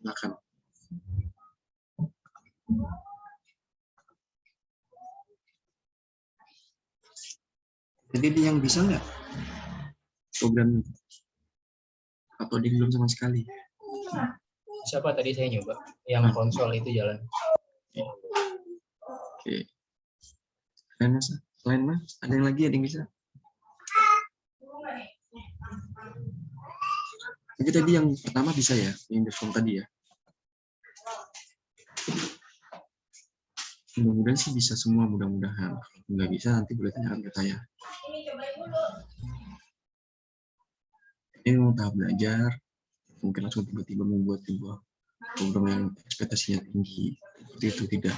Silakan. Jadi dia yang bisa nggak program atau dia belum sama sekali? Siapa tadi saya nyoba? Yang konsol itu jalan. Oke. Selain mas, ada yang lagi ada yang bisa? Jadi tadi yang pertama bisa ya, yang default tadi ya. Mudah-mudahan sih bisa semua, mudah-mudahan. Kalau nggak bisa nanti boleh tanyakan ke saya. Ini mau tahap belajar, mungkin langsung tiba-tiba membuat sebuah program yang ekspektasinya tinggi. Seperti itu tidak.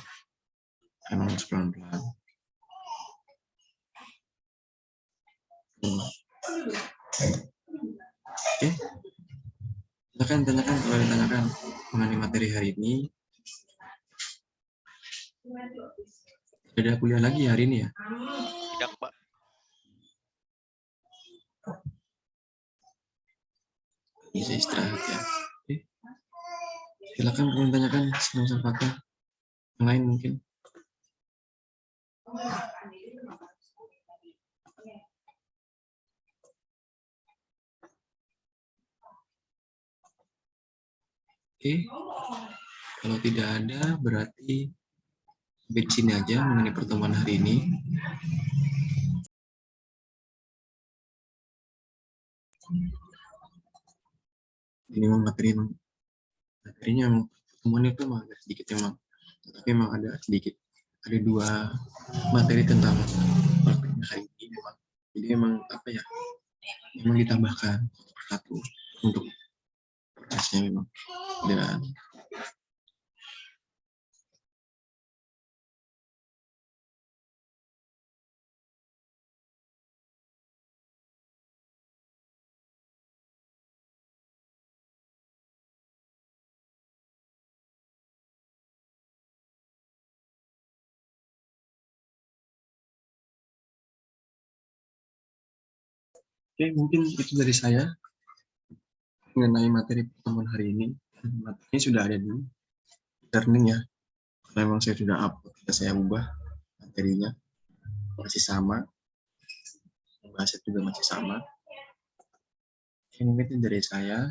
Emang harus pelan-pelan. Oke. Tanyakan kalau ada tanyakan mengenai materi hari ini. Ada kuliah lagi hari ini ya? Tidak, Pak. Bisa istirahat ya. Oke. Silakan kalau tanyakan, senang-senang. Yang lain mungkin. Oke, kalau tidak ada berarti sampai di sini aja mengenai pertemuan hari ini. Ini memang materinya memang pertemuan itu memang agak sedikit memang, tapi memang ada sedikit, ada 2 materi tentang praktek hari ini memang. Jadi memang apa ya, memang ditambahkan satu untuk prosesnya memang. Dan oke, mungkin itu dari saya mengenai materi pertemuan hari ini. Materinya sudah ada di learning ya. Memang saya sudah upload, saya ubah materinya masih sama, bahasa juga masih sama. Oke, mungkin itu dari saya.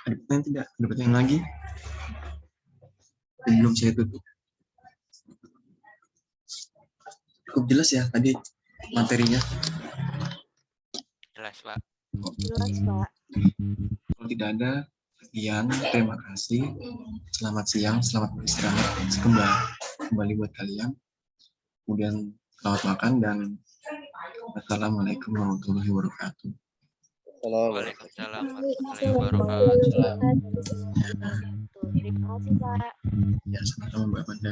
Ada pertanyaan tidak? Ada pertanyaan lagi? Belum saya tutup. Cukup jelas ya tadi materinya. Jelas, Pak. Jelas, Pak. Kalau tidak ada, sekian. Terima kasih. Selamat siang, selamat beristirahat. Kembali buat kalian. Kemudian selamat makan dan assalamualaikum warahmatullahi wabarakatuh. Waalaikumsalam warahmatullahi wabarakatuh. Terima kasih, Pak. Ya, sama-sama Mbak Manda.